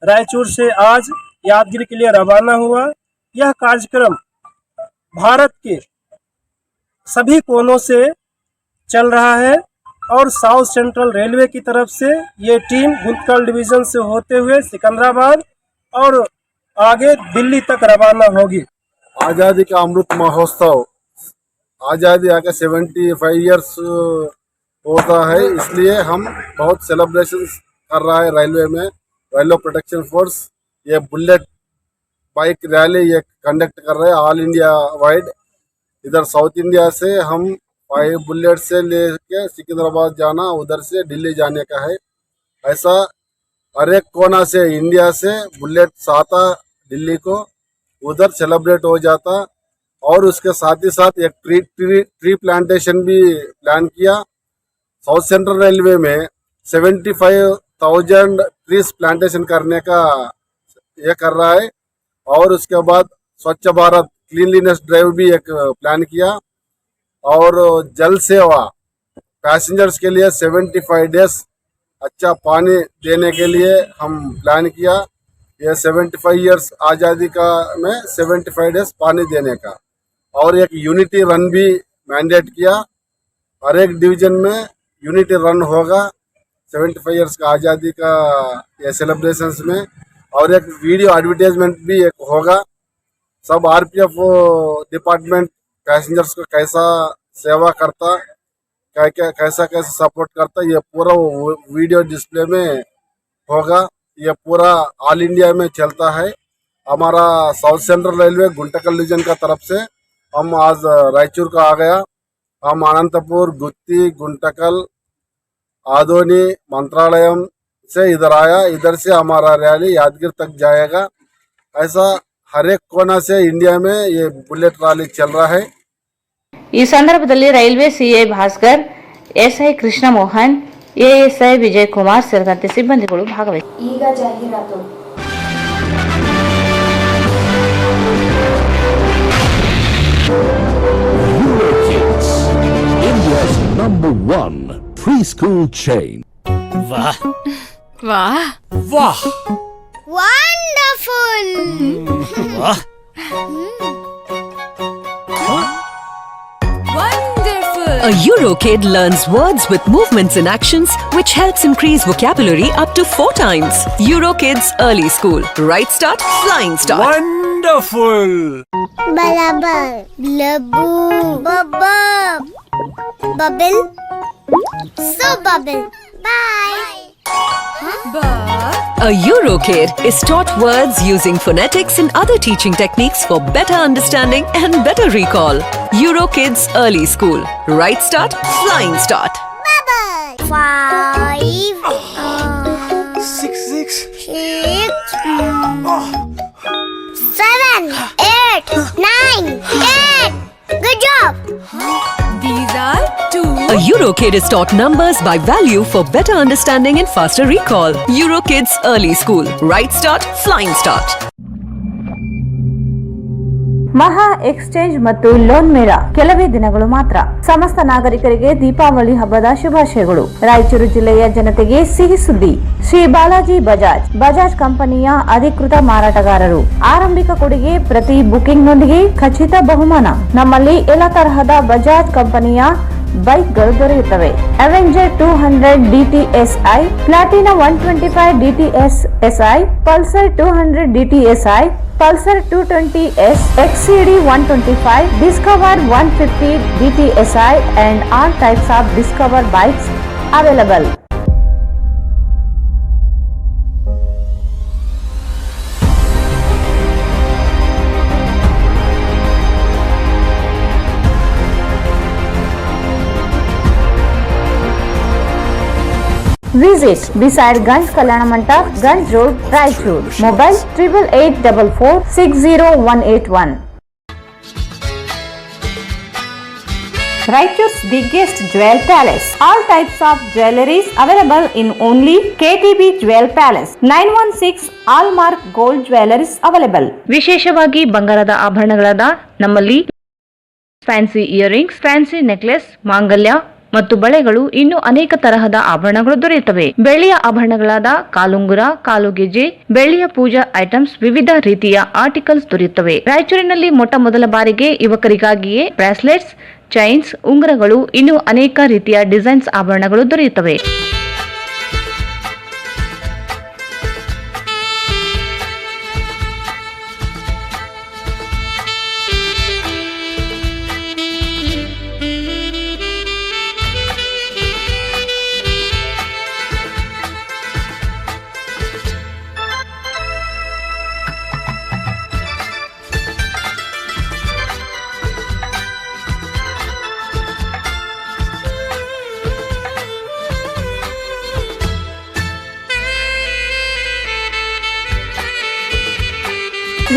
रायचूर से आज यादगिरी के लिए रवाना हुआ। यह कार्यक्रम भारत के सभी कोनों से चल रहा है और साउथ सेंट्रल रेलवे की तरफ से ये टीम गुंतकल डिवीजन से होते हुए सिकंदराबाद और आगे दिल्ली तक रवाना होगी। आज़ादी का अमृत महोत्सव आज़ादी आके 75 इयर्स होता है, इसलिए हम बहुत सेलिब्रेशन कर रहा है रेलवे में। रेलवे प्रोटेक्शन फोर्स ये बुलेट बाइक रैली ये कंडक्ट कर रहे हैं ऑल इंडिया वाइड। इधर साउथ इंडिया से हम 5 बुलेट से लेके सिकंदराबाद जाना, उधर से दिल्ली जाने का है। ऐसा हर एक कोना से इंडिया से बुलेट आता दिल्ली को, उधर सेलिब्रेट हो जाता। और उसके साथ ही साथ एक ट्री प्लांटेशन भी प्लान किया। साउथ सेंट्रल रेलवे में 75,000 ट्रीज प्लांटेशन करने का ये कर रहा है। और उसके बाद स्वच्छ भारत क्लीनलीनेस ड्राइव भी एक प्लान किया। और जल सेवा पैसेंजर्स के लिए 75 डेज अच्छा पानी देने के लिए हम प्लान किया। यह 75 इयर्स आज़ादी का में 75 डेज पानी देने का। और एक यूनिटी रन भी मैंडेट किया। हर एक डिवीजन में यूनिटी रन होगा 75 इयर्स का आज़ादी का ये सेलिब्रेशंस में। और एक वीडियो एडवर्टाइजमेंट भी एक होगा। सब आरपीएफ डिपार्टमेंट पैसेंजर्स को कैसा सेवा करता, कैसा सपोर्ट करता, ये पूरा वीडियो डिस्प्ले में होगा। ये पूरा ऑल इंडिया में चलता है। हमारा south central railway Guntakal division का तरफ से हम आज रायचूर का आ गया। हम अनंतपुर, गुत्ती, गुंटकल, आदोनी, मंत्रालयम से इधर आया। इधर से हमारा रैली यादगिर तक जाएगा। ऐसा हर एक कोना से इंडिया में ये बुलेट रैली चल रहा है। ಈ ಸಂದರ್ಭದಲ್ಲಿ railway CI Bhaskar, SI Krishna Mohan, ASI Vijay Kumar ಸೇರಿದಂತೆ ಸಿಬ್ಬಂದಿಗಳು ಭಾಗವಹಿಸಿದ್ದರು. ಈಗ ಜಾಹೀರಾತು. Eurokids, India's #1 preschool chain. वाह वाह वाह Wonderful! वाह wonderful. A Eurokid learns words with movements and actions, which helps increase vocabulary up to 4 times. Eurokid's Early School. Right start, flying start. Wonderful! Bubble, blubble, bubble, bubble, so bubble. Bye. A Eurokid is taught words using phonetics and other teaching techniques for better understanding and better recall. Eurokids Early School. Right start, flying start. Bubble. 5, 6. 7, 8, 9, 10. Good job. These are 2. A Eurokid is taught numbers by value for better understanding and faster recall. Eurokids Early School. Right start, flying start. ಮಹಾ exchange ಮತ್ತು loan ಮೇಳ ಕೆಲವೇ ದಿನಗಳು ಮಾತ್ರ. ಸಮಸ್ತ ನಾಗರಿಕರಿಗೆ ದೀಪಾವಳಿ ಹಬ್ಬದ ಶುಭಾಶಯಗಳು. ರಾಯಚೂರು ಜಿಲ್ಲೆಯ ಜನತೆಗೆ ಸಿಹಿ ಸುದ್ದಿ. ಶ್ರೀ ಬಾಲಾಜಿ ಬಜಾಜ್ ಕಂಪನಿಯ ಅಧಿಕೃತ ಮಾರಾಟಗಾರರು. ಆರಂಭಿಕ ಕೊಡುಗೆ ಪ್ರತಿ ಬುಕಿಂಗ್ನೊಂದಿಗೆ ಖಚಿತ ಬಹುಮಾನ. ನಮ್ಮಲ್ಲಿ ಎಲ್ಲ ತರಹದ ಬಜಾಜ್ ಕಂಪನಿಯ ಬೈಕ್ಗಳು ದೊರೆಯುತ್ತವೆ. Avenger 200 DTSI, Platina 125 DTSI, Pulsar 200 DTSI, Pulsar 220S, XCD 125, Discover 150 DTSI and all types of Discover bikes available. Visit beside Ganj Kalyana Mandap, Ganj Road, Raichur. Mobile 8884460181. Raichur's biggest jewel palace. All types of jewelries available in only KTB Jewel Palace. 916 Allmark Gold Jewelries available. ವಿಶೇಷವಾಗಿ ಬಂಗಾರದ ಆಭರಣಗಳಾದ ನಮ್ಮಲ್ಲಿ fancy earrings, fancy necklace, ಮಾಂಗಲ್ಯ ಮತ್ತು ಬಳೆಗಳು ಇನ್ನು ಅನೇಕ ತರಹದ ಆಭರಣಗಳು ದೊರೆಯುತ್ತವೆ. ಬೆಳ್ಳಿಯ ಆಭರಣಗಳಾದ ಕಾಲುಂಗುರ, ಕಾಲುಗೆಜೆ, ಬೆಳ್ಳಿಯ ಪೂಜಾ ಐಟಮ್ಸ್, ವಿವಿಧ ರೀತಿಯ ಆರ್ಟಿಕಲ್ಸ್ ದೊರೆಯುತ್ತವೆ. ರಾಯಚೂರಿನಲ್ಲಿ ಮೊಟ್ಟ ಮೊದಲ ಬಾರಿಗೆ ಯುವಕರಿಗಾಗಿಯೇ ಬ್ರಾಸ್ಲೆಟ್ಸ್, ಚೈನ್ಸ್, ಉಂಗುರಗಳು, ಇನ್ನು ಅನೇಕ ರೀತಿಯ ಡಿಸೈನ್ಸ್ ಆಭರಣಗಳು ದೊರೆಯುತ್ತವೆ.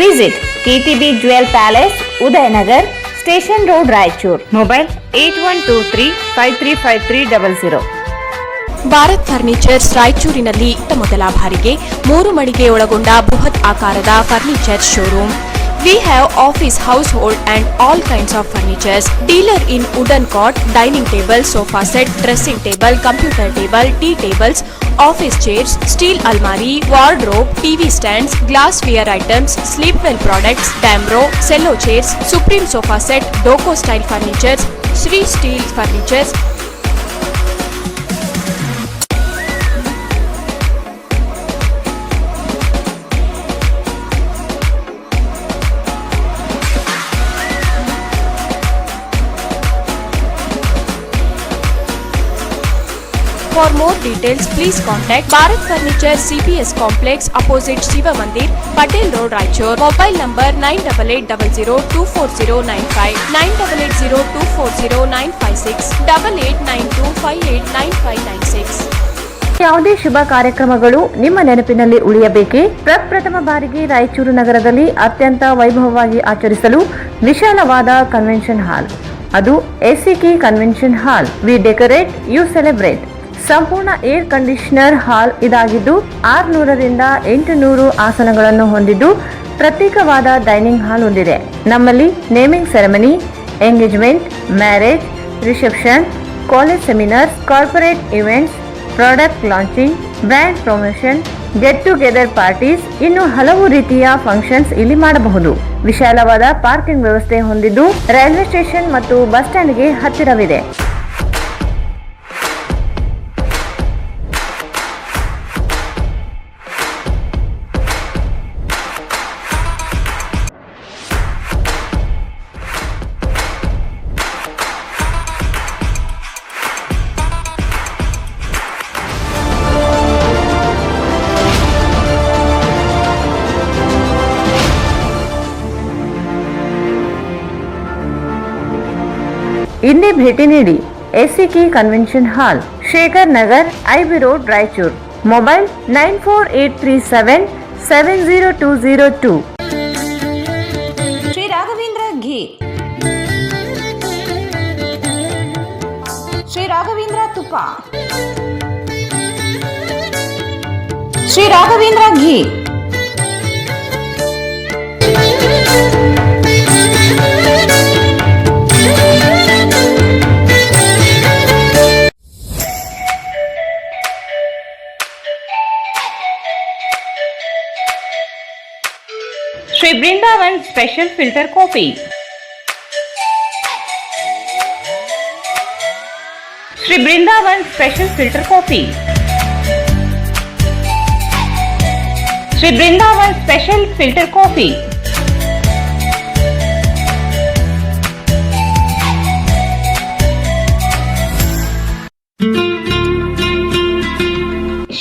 Visit KTB Jewel Palace, Udayanagar, Station Road, Raichur. Mobile 8123535300. Bharat furnitures ರಾಯಚೂರಿನಲ್ಲಿ ಮೊದಲ ಬಾರಿಗೆ 3 ಮಳಿಗೆ ಒಳಗೊಂಡ ಬೃಹತ್ ಆಕಾರದ furniture showroom. We have office, household and all kinds of furnitures. Dealer in wooden cot, dining table, sofa set, dressing table, computer table, tea tables, office chairs, steel almari, wardrobe, TV stands, glassware items, sleepwell products, Damro, cello chairs, Supreme sofa set, Doco style furnitures, Sri Steel furnitures. For more details, please contact Bharat Furniture CPS Complex opposite Shiva Mandir, Patel Road, Raichur. Mobile number 9880240959, 9880240956, 8892589596. ಯಾವುದೇ ಶುಭ ಕಾರ್ಯಕ್ರಮಗಳು ನಿಮ್ಮ ನೆನಪಿನಲ್ಲಿ ಉಳಿಯಬೇಕೇ? ಪ್ರಪ್ರಥಮ ಬಾರಿಗೆ ರಾಯಚೂರು ನಗರದಲ್ಲಿ ಅತ್ಯಂತ ವೈಭವವಾಗಿ ಆಚರಿಸಲು ವಿಶಾಲವಾದ ಕನ್ವೆನ್ಷನ್ ಹಾಲ್, ಅದು SCK convention hall. We decorate, you celebrate. ಸಂಪೂರ್ಣ ಏರ್ ಕಂಡೀಷನರ್ ಹಾಲ್ ಇದಾಗಿದ್ದು 600 ರಿಂದ 800 ಆಸನಗಳನ್ನು ಹೊಂದಿದ್ದು ಪ್ರತ್ಯೇಕವಾದ ಡೈನಿಂಗ್ ಹಾಲ್ ಹೊಂದಿದೆ. ನಮ್ಮಲ್ಲಿ naming ceremony, engagement, marriage, reception, college seminars, corporate events, product launching, brand promotion, get together parties, ಇನ್ನು ಹಲವು ರೀತಿಯ ಫಂಕ್ಷನ್ಸ್ ಇಲ್ಲಿ ಮಾಡಬಹುದು. ವಿಶಾಲವಾದ ಪಾರ್ಕಿಂಗ್ ವ್ಯವಸ್ಥೆ ಹೊಂದಿದ್ದು ರೈಲ್ವೆ ಸ್ಟೇಷನ್ ಮತ್ತು ಬಸ್ ಸ್ಟ್ಯಾಂಡ್ಗೆ ಹತ್ತಿರವಿದೆ. ಇಂದೇ ಭೇಟಿ ನೀಡಿ. SCK convention hall, Shekhar Nagar, IB road, Raichur. Mobile 9483770202. Shri Raghavendra ghee, Shri Raghavendra ತುಪ್ಪ, Shri Raghavendra ghee. Shri Brindavan special filter coffee, Shri Brindavan special filter coffee, Shri Brindavan special filter coffee.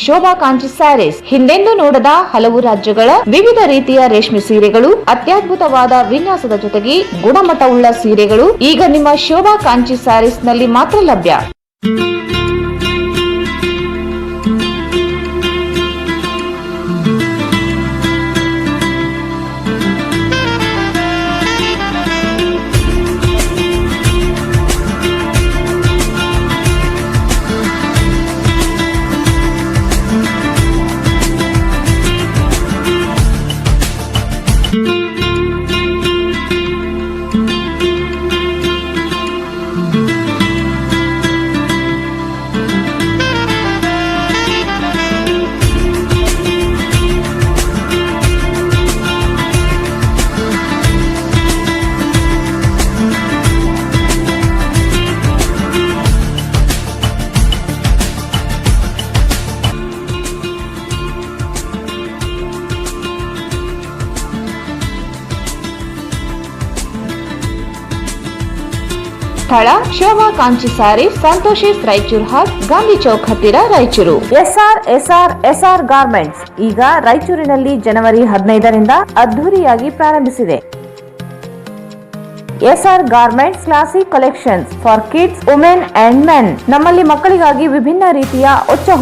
Shobha Kanchi sarees, ಹಿಂದೆಂದೂ ನೋಡದ ಹಲವು ರಾಜ್ಯಗಳ ವಿವಿಧ ರೀತಿಯ ರೇಷ್ಮೆ ಸೀರೆಗಳು, ಅತ್ಯದ್ಭುತವಾದ ವಿನ್ಯಾಸದ ಜೊತೆಗೆ ಗುಣಮಟ್ಟವುಳ್ಳ ಸೀರೆಗಳು ಈಗ ನಿಮ್ಮ ಶೋಭಾ ಕಾಂಚಿ ಸ್ಯಾರೀಸ್ ನಲ್ಲಿ ಮಾತ್ರ ಲಭ್ಯ. ಸ್ಥಳ ಶೋಭಾ ಕಾಂಚಿ ಸ್ಯಾರಿ, ಸಂತೋಷಿಸ್ ರಾಯಚೂರು ಹಾಟ್, ಗಾಂಧಿ ಚೌಕ್ ಹತ್ತಿರ, ರಾಯಚೂರು. SR ಗಾರ್ಮೆಂಟ್ಸ್ ಈಗ ರಾಯಚೂರಿನಲ್ಲಿ ಜನವರಿ 15ರಿಂದ ಅದ್ದೂರಿಯಾಗಿ ಪ್ರಾರಂಭಿಸಿದೆ. SR garments classic collections for kids, women and men. ನಮ್ಮಲ್ಲಿ ಮಕ್ಕಳಿಗಾಗಿ ವಿಭಿನ್ನ ರೀತಿಯ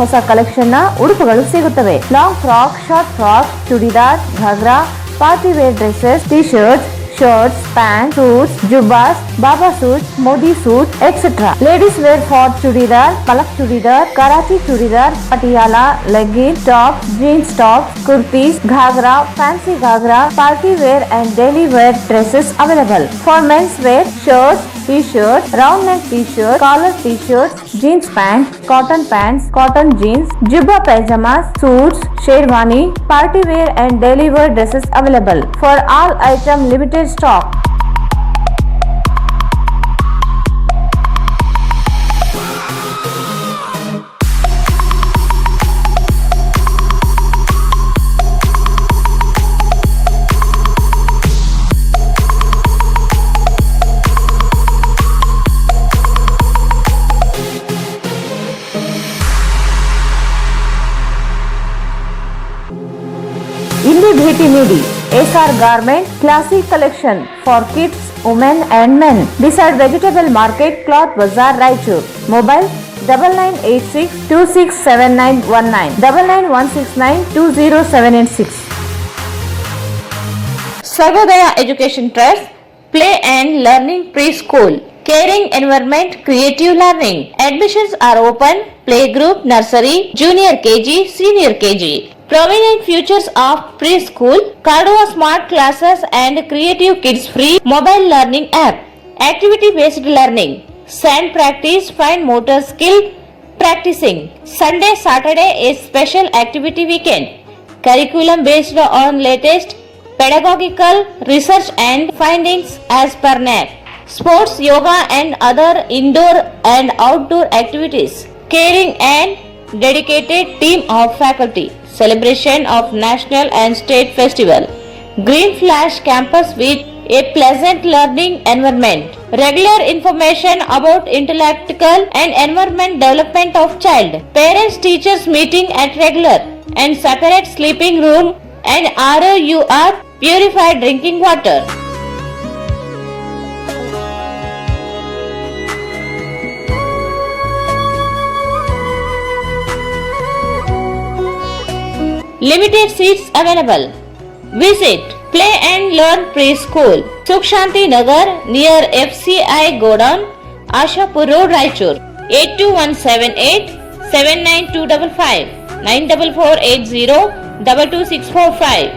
ಹೊಸ ಕಲೆಕ್ಷನ್ ನ ಉಡುಪುಗಳು ಸಿಗುತ್ತವೆ. Long frock, short frock, churidar, ghagra, party wear dresses, T shirts, shirts, pants, suits, jubbas, baba suits, modi suits, etc. Ladies wear for chudidar, palak chudidar, karachi chudidar, patiala, leggings, tops, jeans tops, kurtis, ghagra, fancy ghagra, party wear and daily wear dresses available. For men's wear, shirts, t-shirts, round neck t-shirts, collar t-shirts, jeans pants, cotton jeans, jubba pajamas, suits, sherwani, party wear and daily wear dresses available. For all item limited stock. ಇಲ್ಲಿ ಭೇಟಿ ನೀಡಿ. SR garment classic collection for kids, women and men, beside vegetable market, cloth Bazaar, Raichur. Mobile 9986267919, 9916920786. Sarvodaya education trust play and learning preschool, caring environment, creative learning. Admissions are open. Playgroup, nursery, junior KG, senior KG. Prominent futures of preschool, Cardova smart classes and creative kids free mobile learning app. Activity based learning, sand practice, fine motor skill practicing. Sunday, Saturday is special activity weekend. Curriculum based on latest pedagogical research and findings as per NAP. Sports, yoga and other indoor and outdoor activities. Caring and dedicated team of faculty. Celebration of national and state festival. Green Flash campus with a pleasant learning environment. Regular information about intellectual and environment development of child. Parents teachers meeting at regular and separate sleeping room and ROUR purified drinking water. Limited seats available. Visit Play and Learn Preschool, Sukh Shanti Nagar near FCI Godown, Ashapur Road, Raichur. 82178 79255 94480 22645.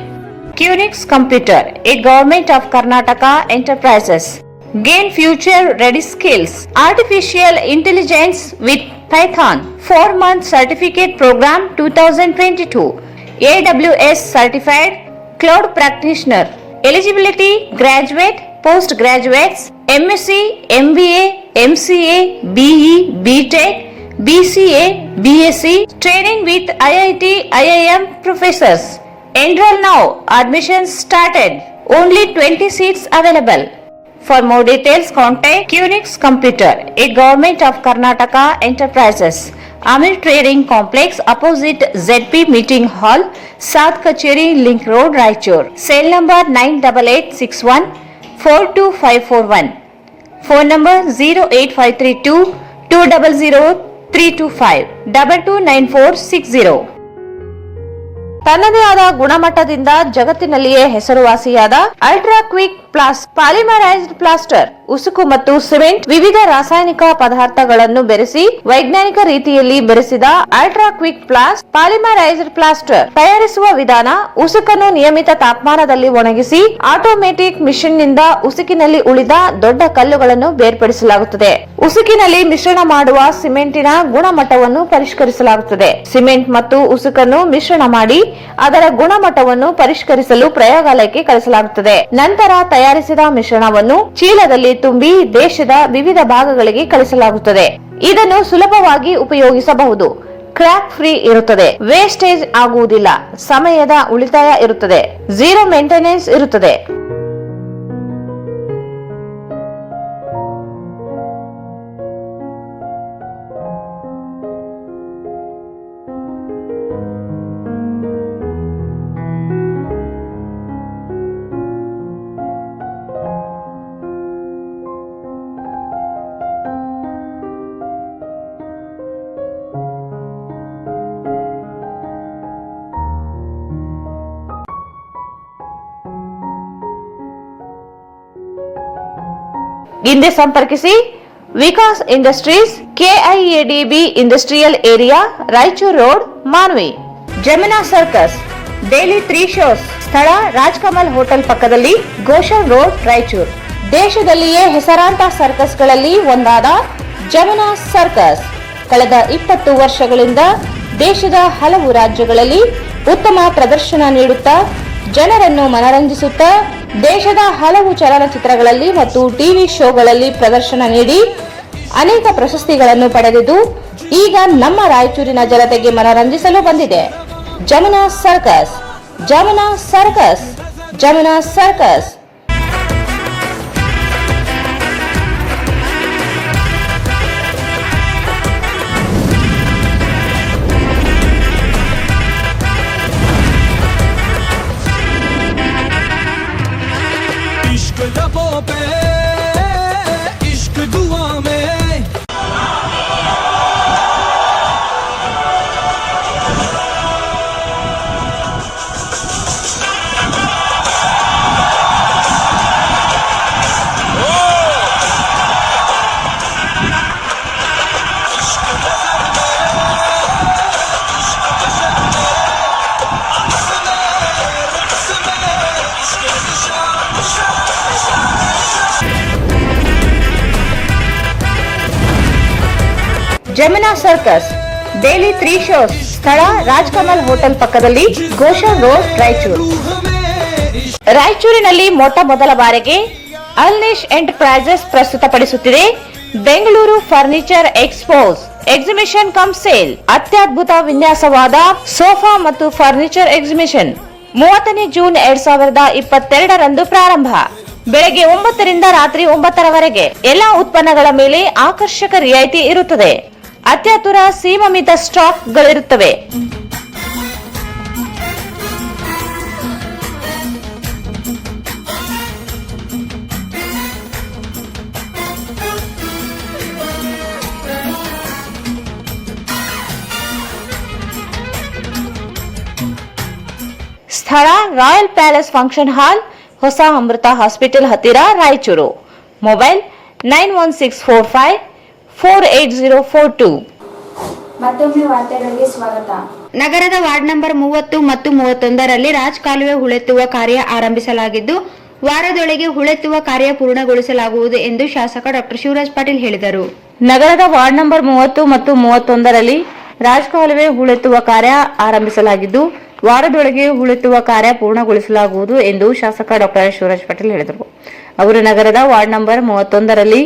Qnix Computer, a Government of Karnataka Enterprises. Gain future ready skills. Artificial Intelligence with Python. 4-month certificate program 2022. AWS certified cloud practitioner. Eligibility graduate, postgraduates, MSc, MBA, MCA, BE, BTech, BCA, BSc. Training with IIT, IIM professors. Enroll now. Admissions started. Only 20 seats available. For more details, contact Qnix Computer, a Government of Karnataka Enterprises. Amir Trading Complex, opposite ZP Meeting Hall, South Kacheri Link Road, Raichur. Cell number 98861 42541. Phone number 08532 200 325 229460. ತನ್ನದೇ ಆದ ಗುಣಮಟ್ಟದಿಂದ ಜಗತ್ತಿನಲ್ಲಿಯೇ ಹೆಸರುವಾಸಿಯಾದ ultra quick ಪ್ಲಾಸ್ polymerised plaster ಉಸುಕು ಮತ್ತು cement ವಿವಿಧ ರಾಸಾಯನಿಕ ಪದಾರ್ಥಗಳನ್ನು ಬೆರೆಸಿ ವೈಜ್ಞಾನಿಕ ರೀತಿಯಲ್ಲಿ ಬೆರೆಸಿದ ಅಲ್ಟ್ರಾ ಕ್ವಿಕ್ ಪ್ಲಾಸ್ ಪಾಲಿಮರೈಸ್ಡ್ ಪ್ಲಾಸ್ಟರ್ ತಯಾರಿಸುವ ವಿಧಾನ: ಉಸುಕನ್ನು ನಿಯಮಿತ ತಾಪಮಾನದಲ್ಲಿ ಒಣಗಿಸಿ ಆಟೋಮೆಟಿಕ್ ಮಿಷಿನ್ ನಿಂದ ಉಸುಕಿನಲ್ಲಿ ಉಳಿದ ದೊಡ್ಡ ಕಲ್ಲುಗಳನ್ನು ಬೇರ್ಪಡಿಸಲಾಗುತ್ತದೆ. ಉಸುಕಿನಲ್ಲಿ ಮಿಶ್ರಣ ಮಾಡುವ ಸಿಮೆಂಟಿನ ಗುಣಮಟ್ಟವನ್ನು ಪರಿಷ್ಕರಿಸಲಾಗುತ್ತದೆ. ಸಿಮೆಂಟ್ ಮತ್ತು ಉಸುಕನ್ನು ಮಿಶ್ರಣ ಮಾಡಿ ಅದರ ಗುಣಮಟ್ಟವನ್ನು ಪರಿಷ್ಕರಿಸಲು ಪ್ರಯೋಗಾಲಯಕ್ಕೆ ಕಳಿಸಲಾಗುತ್ತದೆ. ನಂತರ ತಯಾರಿಸಿದ ಮಿಶ್ರಣವನ್ನು ಚೀಲದಲ್ಲಿ ತುಂಬಿ ದೇಶದ ವಿವಿಧ ಭಾಗಗಳಿಗೆ ಕಳಿಸಲಾಗುತ್ತದೆ. ಇದನ್ನು ಸುಲಭವಾಗಿ ಉಪಯೋಗಿಸಬಹುದು. ಕ್ರ್ಯಾಕ್ ಫ್ರೀ ಇರುತ್ತದೆ. ವೇಸ್ಟೇಜ್ ಆಗುವುದಿಲ್ಲ. ಸಮಯದ ಉಳಿತಾಯ ಇರುತ್ತದೆ. ಝೀರೋ ಮೇಂಟೆನೆನ್ಸ್ ಇರುತ್ತದೆ. ಹಿಂದೆ ಸಂಪರ್ಕಿಸಿ Vikas industries, KIADB industrial area, Raichur road, Manvi. Jamuna circus daily 3 shows. ಸ್ಥಳ ರಾಜ್ಕಮಲ್ ಹೋಟೆಲ್ ಪಕ್ಕದಲ್ಲಿ, ಗೋಶನ್ ರೋಡ್, ರಾಯಚೂರು. ದೇಶದಲ್ಲಿಯೇ ಹೆಸರಾಂತ ಸರ್ಕಸ್ಗಳಲ್ಲಿ ಒಂದಾದ ಜಮುನಾ ಸರ್ಕಸ್ ಕಳೆದ 20 ವರ್ಷಗಳಿಂದ ದೇಶದ ಹಲವು ರಾಜ್ಯಗಳಲ್ಲಿ ಉತ್ತಮ ಪ್ರದರ್ಶನ ನೀಡುತ್ತಾ ಜನರನ್ನು ಮನರಂಜಿಸುತ್ತಾ ದೇಶದ ಹಲವು ಚಲನಚಿತ್ರಗಳಲ್ಲಿ ಮತ್ತು ಟಿವಿ ಶೋಗಳಲ್ಲಿ ಪ್ರದರ್ಶನ ನೀಡಿ ಅನೇಕ ಪ್ರಶಸ್ತಿಗಳನ್ನು ಪಡೆದಿದ್ದು ಈಗ ನಮ್ಮ ರಾಯಚೂರಿನ ಜನತೆಗೆ ಮನರಂಜಿಸಲು ಬಂದಿದೆ. Jamuna circus, Jamuna circus, Jamuna circus. लबों पे इश्क दुआ में ಜಮುನಾ ಸರ್ಕಸ್ ಡೈಲಿ 3 ಶೋಸ್. ಸ್ಥಳ ರಾಜ್ಕಮಲ್ ಹೋಟೆಲ್ ಪಕ್ಕದಲ್ಲಿ, ಗೋಶನ್ ರೋಡ್, ರಾಯಚೂರು. ರಾಯಚೂರಿನಲ್ಲಿ ಮೊಟ್ಟ ಮೊದಲ ಬಾರಿಗೆ ಅಲ್ನಿಶ್ ಎಂಟರ್ಪ್ರೈಸಸ್ ಪ್ರಸ್ತುತಪಡಿಸುತ್ತಿದೆ Bengaluru furniture expos exhibition cum sale. ಅತ್ಯದ್ಭುತ ವಿನ್ಯಾಸವಾದ ಸೋಫಾ ಮತ್ತು ಫರ್ನಿಚರ್ ಎಕ್ಸಿಬಿಷನ್ 30ನೇ ಜೂನ್ 2022ರಂದು ಪ್ರಾರಂಭ. ಬೆಳಗ್ಗೆ 9 ರಿಂದ ರಾತ್ರಿ 9ರವರೆಗೆ ಎಲ್ಲಾ ಉತ್ಪನ್ನಗಳ ಮೇಲೆ ಆಕರ್ಷಕ ರಿಯಾಯಿತಿ ಇರುತ್ತದೆ. ಅತ್ಯಾತುರ ಸೀಮಿತ ಸ್ಟಾಕ್ಗಳಿರುತ್ತವೆ. ಸ್ಥಳ ರಾಯಲ್ ಪ್ಯಾಲೇಸ್ ಫಂಕ್ಷನ್ ಹಾಲ್, ಹೊಸ ಅಮೃತ ಹಾಸ್ಪಿಟಲ್ ಹತ್ತಿರ, ರಾಯಚೂರು. ಮೊಬೈಲ್ 9164548042. ಮತ್ತೊಮ್ಮೆ ವಾರ್ತೆಗಳಿಗೆ ಸ್ವಾಗತ. ನಗರದ ವಾರ್ಡ್ ನಂಬರ್ 30 ಮತ್ತು 31ರಲ್ಲಿ ರಾಜ್ ಕಾಲುವೆ ಹೂಳೆತ್ತುವ ಕಾರ್ಯ ಆರಂಭಿಸಲಾಗಿದ್ದು, ವಾರದೊಳಗೆ ಹೂಳೆತ್ತುವ ಕಾರ್ಯ ಪೂರ್ಣಗೊಳಿಸಲಾಗುವುದು ಎಂದು ಶಾಸಕ ಡಾಕ್ಟರ್ ಶಿವರಾಜ್ ಪಾಟೀಲ್ ಹೇಳಿದರು. ನಗರದ ವಾರ್ಡ್ ನಂಬರ್ 30 ಮತ್ತು 31ರಲ್ಲಿ ರಾಜ್ ಕಾಲುವೆ ಹೂಳೆತ್ತುವ ಕಾರ್ಯ ಆರಂಭಿಸಲಾಗಿದ್ದು, ವಾರದೊಳಗೆ ಹೂಳೆತ್ತುವ ಕಾರ್ಯ ಪೂರ್ಣಗೊಳಿಸಲಾಗುವುದು ಎಂದು ಶಾಸಕ ಡಾಕ್ಟರ್ ಶಿವರಾಜ್ ಪಾಟೀಲ್ ಹೇಳಿದರು. ಅವರು ನಗರದ ವಾರ್ಡ್ ನಂಬರ್ 31ರಲ್ಲಿ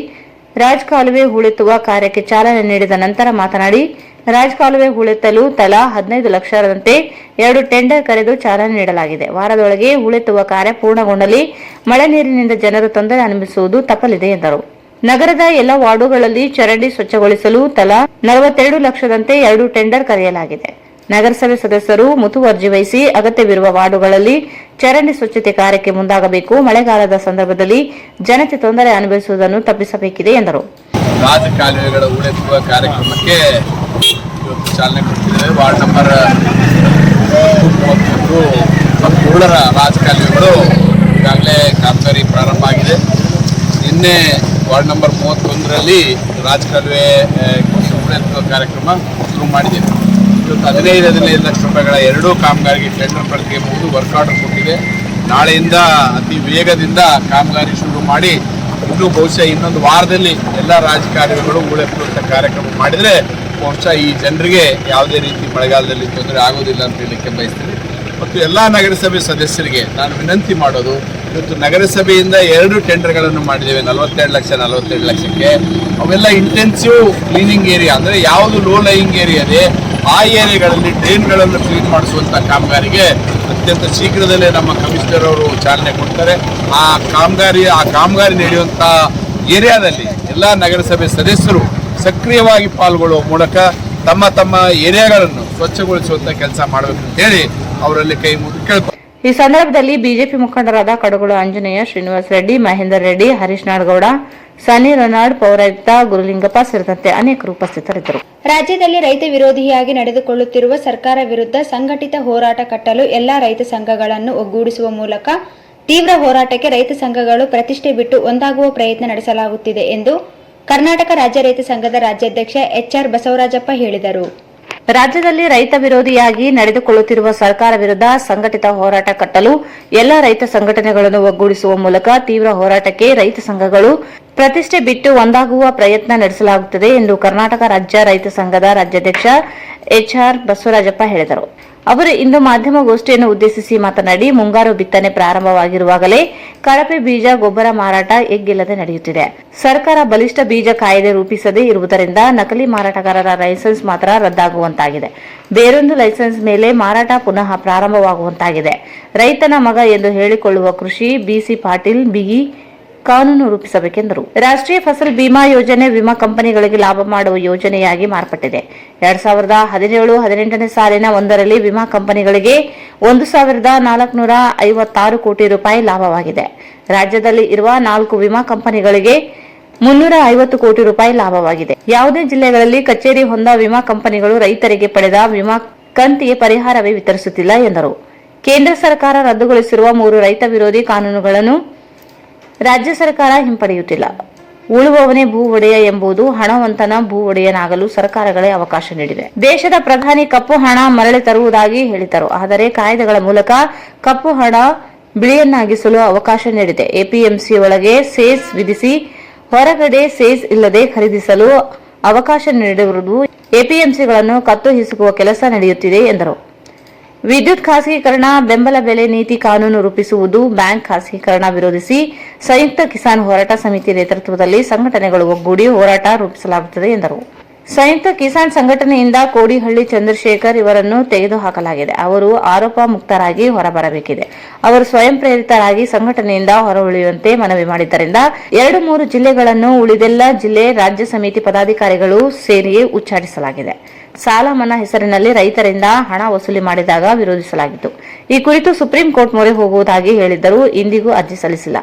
ರಾಜ್ ಕಾಲುವೆ ಹೂಳೆತ್ತುವ ಕಾರ್ಯಕ್ಕೆ ಚಾಲನೆ ನೀಡಿದ ನಂತರ ಮಾತನಾಡಿ, ರಾಜ್ ಕಾಲುವೆ ಹೂಳೆತ್ತಲು ತಲಾ 15 ಲಕ್ಷದಂತೆ 2 ಟೆಂಡರ್ ಕರೆದು ಚಾಲನೆ ನೀಡಲಾಗಿದೆ. ವಾರದೊಳಗೆ ಹೂಳೆತ್ತುವ ಕಾರ್ಯ ಪೂರ್ಣಗೊಂಡಲ್ಲಿ ಮಳೆ ನೀರಿನಿಂದ ಜನರು ತೊಂದರೆ ಅನುಭವಿಸುವುದು ತಪ್ಪಲಿದೆ ಎಂದರು. ನಗರದ ಎಲ್ಲ ವಾರ್ಡುಗಳಲ್ಲಿ ಚರಂಡಿ ಸ್ವಚ್ಛಗೊಳಿಸಲು ತಲಾ 42 ಲಕ್ಷದಂತೆ 2 ಟೆಂಡರ್ ಕರೆಯಲಾಗಿದೆ. ನಗರಸಭೆ ಸದಸ್ಯರು ಮುತುವರ್ಜಿ ವಹಿಸಿ ಅಗತ್ಯವಿರುವ ವಾರ್ಡುಗಳಲ್ಲಿ ಚರಂಡಿ ಸ್ವಚ್ಛತೆ ಕಾರ್ಯಕ್ಕೆ ಮುಂದಾಗಬೇಕು. ಮಳೆಗಾಲದ ಸಂದರ್ಭದಲ್ಲಿ ಜನತೆ ತೊಂದರೆ ಅನುಭವಿಸುವುದನ್ನು ತಪ್ಪಿಸಬೇಕಿದೆ ಎಂದರು. ರಾಜ ಕಾಲುವೆಗಳ ಹೂಳೆತ್ತುವ ಕಾರ್ಯಕ್ರಮಕ್ಕೆ ಇವತ್ತು ಚಾಲನೆ ಕೊಟ್ಟಿದ್ದೇವೆ. ವಾರ್ಡ್ ನಂಬರ್ 33 ರಾಜ ಕಾಲುವೆಗಳು ಈಗಾಗಲೇ ಕಾಮಗಾರಿ ಪ್ರಾರಂಭ ಆಗಿದೆ. ನಿನ್ನೆ ವಾರ್ಡ್ ನಂಬರ್ 31ರಲ್ಲಿ ರಾಜ ಕಾಲುವೆ ಹೂಳೆತ್ತುವ ಕಾರ್ಯಕ್ರಮ ಶುರು ಮಾಡಿದ್ದೇವೆ. ಇವತ್ತು 15 ಲಕ್ಷ ರೂಪಾಯಿಗಳ 2 ಕಾಮಗಾರಿಗೆ ಟೆಂಡರ್ ಪ್ರಕ್ರಿಯೆ ಮುಗಿದು ವರ್ಕ್ ಆರ್ಡರ್ ಕೊಟ್ಟಿದೆ. ನಾಳೆಯಿಂದ ಅತಿ ವೇಗದಿಂದ ಕಾಮಗಾರಿ ಶುರು ಮಾಡಿ ಇನ್ನೂ ಬಹುಶಃ ಇನ್ನೊಂದು ವಾರದಲ್ಲಿ ಎಲ್ಲ ರಾಜಕಾಲುವೆಗಳು ಹೂಳೆತ್ತುವಂಥ ಕಾರ್ಯಕ್ರಮ ಮಾಡಿದರೆ ಬಹುಶಃ ಈ ಜನರಿಗೆ ಯಾವುದೇ ರೀತಿ ಮಳೆಗಾಲದಲ್ಲಿ ತೊಂದರೆ ಆಗೋದಿಲ್ಲ ಅಂತ ಹೇಳಲಿಕ್ಕೆ ಬಯಸ್ತೀನಿ. ಮತ್ತು ಎಲ್ಲ ನಗರಸಭೆ ಸದಸ್ಯರಿಗೆ ನಾನು ವಿನಂತಿ ಮಾಡೋದು, ಇವತ್ತು ನಗರಸಭೆಯಿಂದ 2 ಟೆಂಡರ್ಗಳನ್ನು ಮಾಡಿದ್ದೇವೆ 42 ಲಕ್ಷಕ್ಕೆ. ಅವೆಲ್ಲ ಇಂಟೆನ್ಸಿವ್ ಕ್ಲೀನಿಂಗ್ ಏರಿಯಾ, ಅಂದರೆ ಯಾವುದು ಲೋ ಲೈಯಿಂಗ್ ಏರಿಯಾ ಇದೆ ಆ ಏರಿಯಾಗಳಲ್ಲಿ ಡ್ರೈನ್ಗಳನ್ನು ಕ್ಲೀನ್ ಮಾಡಿಸುವಂಥ ಕಾಮಗಾರಿಗೆ ಅತ್ಯಂತ ಶೀಘ್ರದಲ್ಲೇ ನಮ್ಮ ಕಮಿಷನರ್ ಅವರು ಚಾಲನೆ ಕೊಡ್ತಾರೆ. ಆ ಕಾಮಗಾರಿ ನಡೆಯುವಂಥ ಏರಿಯಾದಲ್ಲಿ ಎಲ್ಲ ನಗರಸಭೆ ಸದಸ್ಯರು ಸಕ್ರಿಯವಾಗಿ ಪಾಲ್ಗೊಳ್ಳುವ ಮೂಲಕ ತಮ್ಮ ತಮ್ಮ ಏರಿಯಾಗಳನ್ನು ಸ್ವಚ್ಛಗೊಳಿಸುವಂಥ ಕೆಲಸ ಮಾಡಬೇಕು ಅಂತೇಳಿ ಅವರಲ್ಲಿ ಕೈ ಮುಗಿದು ಕೇಳ್ತಾರೆ. ಈ ಸಂದರ್ಭದಲ್ಲಿ ಬಿಜೆಪಿ ಮುಖಂಡರಾದ ಕಡಗೋಳು ಆಂಜನೇಯ, ಶ್ರೀನಿವಾಸ ರೆಡ್ಡಿ, ಮಹೇಂದರ್ ರೆಡ್ಡಿ, ಹರೀಶ್ ನಾಡಗೌಡ, ಸನ್ನಿ ರೊನಾಲ್ಡ್, ಪೌರಾಯುಕ್ತ ಗುರುಲಿಂಗಪ್ಪ ಸೇರಿದಂತೆ ಅನೇಕರು ಉಪಸ್ಥಿತರಿದ್ದರು. ರಾಜ್ಯದಲ್ಲಿ ರೈತ ವಿರೋಧಿಯಾಗಿ ನಡೆದುಕೊಳ್ಳುತ್ತಿರುವ ಸರ್ಕಾರ ವಿರುದ್ಧ ಸಂಘಟಿತ ಹೋರಾಟ ಕಟ್ಟಲು ಎಲ್ಲಾ ರೈತ ಸಂಘಗಳನ್ನು ಒಗ್ಗೂಡಿಸುವ ಮೂಲಕ ತೀವ್ರ ಹೋರಾಟಕ್ಕೆ ರೈತ ಸಂಘಗಳು ಪ್ರತಿಷ್ಠೆ ಬಿಟ್ಟು ಒಂದಾಗುವ ಪ್ರಯತ್ನ ನಡೆಸಲಾಗುತ್ತಿದೆ ಎಂದು ಕರ್ನಾಟಕ ರಾಜ್ಯ ರೈತ ಸಂಘದ ರಾಜ್ಯಾಧ್ಯಕ್ಷ HR ಬಸವರಾಜಪ್ಪ ಹೇಳಿದರು. ರಾಜ್ಯದಲ್ಲಿ ರೈತ ವಿರೋಧಿಯಾಗಿ ನಡೆದುಕೊಳ್ಳುತ್ತಿರುವ ಸರ್ಕಾರ ವಿರುದ್ಧ ಸಂಘಟಿತ ಹೋರಾಟ ಕಟ್ಟಲು ಎಲ್ಲ ರೈತ ಸಂಘಟನೆಗಳನ್ನು ಒಗ್ಗೂಡಿಸುವ ಮೂಲಕ ತೀವ್ರ ಹೋರಾಟಕ್ಕೆ ರೈತ ಸಂಘಗಳು ಪ್ರತಿಷ್ಠೆ ಬಿಟ್ಟು ಒಂದಾಗುವ ಪ್ರಯತ್ನ ನಡೆಸಲಾಗುತ್ತದೆ ಎಂದು ಕರ್ನಾಟಕ ರಾಜ್ಯ ರೈತ ಸಂಘದ ರಾಜ್ಯಾಧ್ಯಕ್ಷ HR ಬಸವರಾಜಪ್ಪ ಹೇಳಿದರು. ಅವರು ಇಂದು ಮಾಧ್ಯಮಗೋಷ್ಠಿಯನ್ನು ಉದ್ದೇಶಿಸಿ ಮಾತನಾಡಿ, ಮುಂಗಾರು ಬಿತ್ತನೆ ಪ್ರಾರಂಭವಾಗಿರುವಾಗಲೇ ಕಳಪೆ ಬೀಜ, ಗೊಬ್ಬರ ಮಾರಾಟ ಎಗ್ಗಿಲ್ಲದೆ ನಡೆಯುತ್ತಿದೆ. ಸರ್ಕಾರ ಬಲಿಷ್ಠ ಬೀಜ ಕಾಯ್ದೆ ರೂಪಿಸದೇ ಇರುವುದರಿಂದ ನಕಲಿ ಮಾರಾಟಗಾರರ ಲೈಸೆನ್ಸ್ ಮಾತ್ರ ರದ್ದಾಗುವಂತಾಗಿದೆ. ಬೇರೊಂದು ಲೈಸೆನ್ಸ್ ಮೇಲೆ ಮಾರಾಟ ಪುನಃ ಪ್ರಾರಂಭವಾಗುವಂತಾಗಿದೆ. ರೈತನ ಮಗ ಎಂದು ಹೇಳಿಕೊಳ್ಳುವ ಕೃಷಿ BC ಪಾಟೀಲ್ ಬಿಗಿ ಕಾನೂನು ರೂಪಿಸಬೇಕೆಂದರು. ರಾಷ್ಟ್ರೀಯ ಫಸಲ್ ಬಿಮಾ ಯೋಜನೆ ವಿಮಾ ಕಂಪನಿಗಳಿಗೆ ಲಾಭ ಮಾಡುವ ಯೋಜನೆಯಾಗಿ ಮಾರ್ಪಟ್ಟಿದೆ. 2017-18ನೇ ಸಾಲಿನ ಒಂದರಲ್ಲಿ ವಿಮಾ ಕಂಪನಿಗಳಿಗೆ 1,456 ಕೋಟಿ ರೂಪಾಯಿ ಲಾಭವಾಗಿದೆ. ರಾಜ್ಯದಲ್ಲಿ ಇರುವ 4 ವಿಮಾ ಕಂಪನಿಗಳಿಗೆ 350 ಕೋಟಿ ರೂಪಾಯಿ ಲಾಭವಾಗಿದೆ. ಯಾವುದೇ ಜಿಲ್ಲೆಗಳಲ್ಲಿ ಕಚೇರಿ ಹೊಂದ ವಿಮಾ ಕಂಪನಿಗಳು ರೈತರಿಗೆ ಪಡೆದ ವಿಮಾ ಕಂತಿಗೆ ಪರಿಹಾರವೇ ವಿತರಿಸುತ್ತಿಲ್ಲ ಎಂದರು. ಕೇಂದ್ರ ಸರ್ಕಾರ ರದ್ದುಗೊಳಿಸಿರುವ 3 ರೈತ ವಿರೋಧಿ ಕಾನೂನುಗಳನ್ನು ರಾಜ್ಯ ಸರ್ಕಾರ ಹಿಂಪಡೆಯುತ್ತಿಲ್ಲ. ಉಳುವವನೇ ಭೂ ಒಡೆಯ ಎಂಬುದು ಹಣವಂತನ ಭೂ ಒಡೆಯನಾಗಲು ಸರ್ಕಾರಗಳೇ ಅವಕಾಶ ನೀಡಿವೆ. ದೇಶದ ಪ್ರಧಾನಿ ಕಪ್ಪು ಹಣ ಮರಳಿ ತರುವುದಾಗಿ ಹೇಳಿದರು. ಆದರೆ ಕಾಯ್ದೆಗಳ ಮೂಲಕ ಕಪ್ಪು ಹಣ ಬಿಳಿಯನ್ನಾಗಿಸಲು ಅವಕಾಶ ನೀಡಿದೆ. APMC ಒಳಗೆ ಸೆಸ್ ವಿಧಿಸಿ ಹೊರಗಡೆ ಸೆಸ್ ಇಲ್ಲದೆ ಖರೀದಿಸಲು ಅವಕಾಶ ನೀಡಿರುವುದು APMCಗಳನ್ನು ಕತ್ತು ಹಿಸುಕುವ ಕೆಲಸ ನಡೆಯುತ್ತಿದೆ ಎಂದರು. ವಿದ್ಯುತ್ ಖಾಸಗೀಕರಣ, ಬೆಂಬಲ ಬೆಲೆ ನೀತಿ ಕಾನೂನು ರೂಪಿಸುವುದು, ಬ್ಯಾಂಕ್ ಖಾಸಗೀಕರಣ ವಿರೋಧಿಸಿ ಸಂಯುಕ್ತ ಕಿಸಾನ್ ಹೋರಾಟ ಸಮಿತಿ ನೇತೃತ್ವದಲ್ಲಿ ಸಂಘಟನೆಗಳು ಒಗ್ಗೂಡಿ ಹೋರಾಟ ರೂಪಿಸಲಾಗುತ್ತದೆ ಎಂದರು. ಸಂಯುಕ್ತ ಕಿಸಾನ್ ಸಂಘಟನೆಯಿಂದ ಕೋಡಿಹಳ್ಳಿ ಚಂದ್ರಶೇಖರ್ ಇವರನ್ನು ತೆಗೆದುಹಾಕಲಾಗಿದೆ. ಅವರು ಆರೋಪ ಮುಕ್ತರಾಗಿ ಹೊರಬರಬೇಕಿದೆ. ಅವರು ಸ್ವಯಂ ಪ್ರೇರಿತರಾಗಿ ಸಂಘಟನೆಯಿಂದ ಹೊರಗುಳಿಯುವಂತೆ ಮನವಿ ಮಾಡಿದ್ದರಿಂದ 2-3 ಜಿಲ್ಲೆಗಳನ್ನು ಉಳಿದೆಲ್ಲ ಜಿಲ್ಲೆ ರಾಜ್ಯ ಸಮಿತಿ ಪದಾಧಿಕಾರಿಗಳು ಸೇರಿ ಉಚ್ಚಾಟಿಸಲಾಗಿದೆ. ಸಾಲ ಮನ್ನಾ ಹೆಸರಿನಲ್ಲಿ ರೈತರಿಂದ ಹಣ ವಸೂಲಿ ಮಾಡಿದಾಗ ವಿರೋಧಿಸಲಾಗಿತ್ತು. ಈ ಕುರಿತು ಸುಪ್ರೀಂ ಕೋರ್ಟ್ ಮೊರೆ ಹೋಗುವುದಾಗಿ ಹೇಳಿದ್ದರೂ ಇಂದಿಗೂ ಅರ್ಜಿ ಸಲ್ಲಿಸಿಲ್ಲ.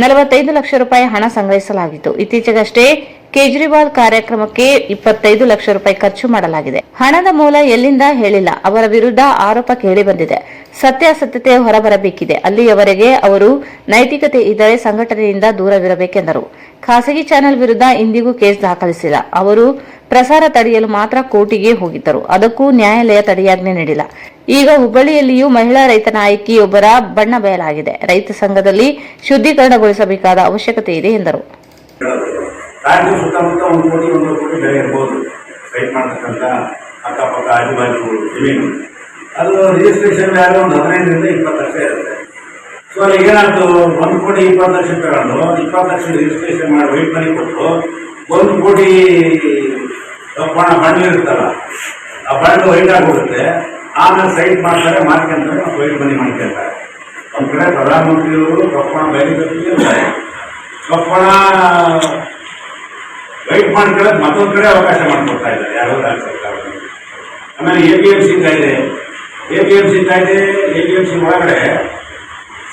45 ಲಕ್ಷ ರೂಪಾಯಿ ಹಣ ಸಂಗ್ರಹಿಸಲಾಗಿತ್ತು. ಇತ್ತೀಚೆಗಷ್ಟೇ ಕೇಜ್ರಿವಾಲ್ ಕಾರ್ಯಕ್ರಮಕ್ಕೆ 25 ಲಕ್ಷ ರೂಪಾಯಿ ಖರ್ಚು ಮಾಡಲಾಗಿದೆ. ಹಣದ ಮೂಲ ಎಲ್ಲಿಂದ ಹೇಳಿಲ್ಲ. ಅವರ ವಿರುದ್ಧ ಆರೋಪ ಕೇಳಿ ಬಂದಿದೆ. ಸತ್ಯಾಸತ್ಯತೆ ಹೊರಬರಬೇಕಿದೆ. ಅಲ್ಲಿಯವರೆಗೆ ಅವರು ನೈತಿಕತೆ ಇದ್ದರೆ ಸಂಘಟನೆಯಿಂದ ದೂರವಿರಬೇಕೆಂದರು. ಖಾಸಗಿ ಚಾನೆಲ್ ವಿರುದ್ಧ ಇಂದಿಗೂ ಕೇಸ್ ದಾಖಲಿಸಿಲ್ಲ. ಅವರು ಪ್ರಸಾರ ತಡೆಯಲು ಮಾತ್ರ ಕೋರ್ಟಿಗೆ ಹೋಗಿದ್ದರು. ಅದಕ್ಕೂ ನ್ಯಾಯಾಲಯ ತಡೆಯಾಜ್ಞೆ ನೀಡಿಲ್ಲ. ಈಗ ಹುಬ್ಬಳ್ಳಿಯಲ್ಲಿಯೂ ಮಹಿಳಾ ರೈತ ನಾಯಕಿಯೊಬ್ಬರ ಬಣ್ಣ ಬಯಲಾಗಿದೆ. ರೈತ ಸಂಘದಲ್ಲಿ ಶುದ್ಧೀಕರಣಗೊಳಿಸಬೇಕಾದ ಅವಶ್ಯಕತೆ ಇದೆ ಎಂದರು. ರಾಜ್ಯ ಸುತ್ತಮುತ್ತ 1 ಕೋಟಿ 1 ಕೋಟಿ ಬೆಲೆ ಇರ್ಬೋದು ರೈತ ಮಾಡ್ತಕ್ಕಂಥ ಅಕ್ಕಪಕ್ಕ ಆಜುಬಾಜು ಜಮೀನು. ಅದು ರಿಜಿಸ್ಟ್ರೇಷನ್ ವ್ಯಾಲ್ಯೂ ಒಂದು 15ರಿಂದ 20 ಲಕ್ಷ ಇರುತ್ತೆ. ಸೊ ಅಲ್ಲಿ ಏನಾಯ್ತು, 1 ಕೋಟಿ 20 ಲಕ್ಷ ತಗೊಂಡು 20 ಲಕ್ಷ ರಿಜಿಸ್ಟ್ರೇಷನ್ ಮಾಡಿ ವೈಟ್ ಮನಿ ಕೊಟ್ಟು 1 ಕೋಟಿ ಬಣ್ಣ ಇರುತ್ತಲ್ಲ, ಆ ಬಣ್ಣ ವೈಟ್ ಆಗೋಗುತ್ತೆ. ಆಮೇಲೆ ಸೈಟ್ ಮಾಡ್ತಾರೆ, ಮಾಡ್ಕೊಂತಾರೆ, ವೈಟ್ ಮನಿ ಮಾಡ್ಕೊಂತಾರೆ. ಒಂದು ಕಡೆ ಪ್ರಧಾನಮಂತ್ರಿಯವರು ಕಪ್ಪಣ ಬಯಲಿದ್ದಾರೆ, ಕಪ್ಪಣ ವೈಟ್ ಮಾಡ್ಕೊಳ್ಳೋದು ಮತ್ತೊಂದು ಕಡೆ ಅವಕಾಶ ಮಾಡಿಕೊಡ್ತಾ ಇದ್ದಾರೆ ಯಾರೋ ರಾಜ್ಯ ಸರ್ಕಾರ. ಆಮೇಲೆ APMC ಕಾಯ್ದೆ, APMC ಕಾಯ್ದೆ, APMC ಒಳಗಡೆ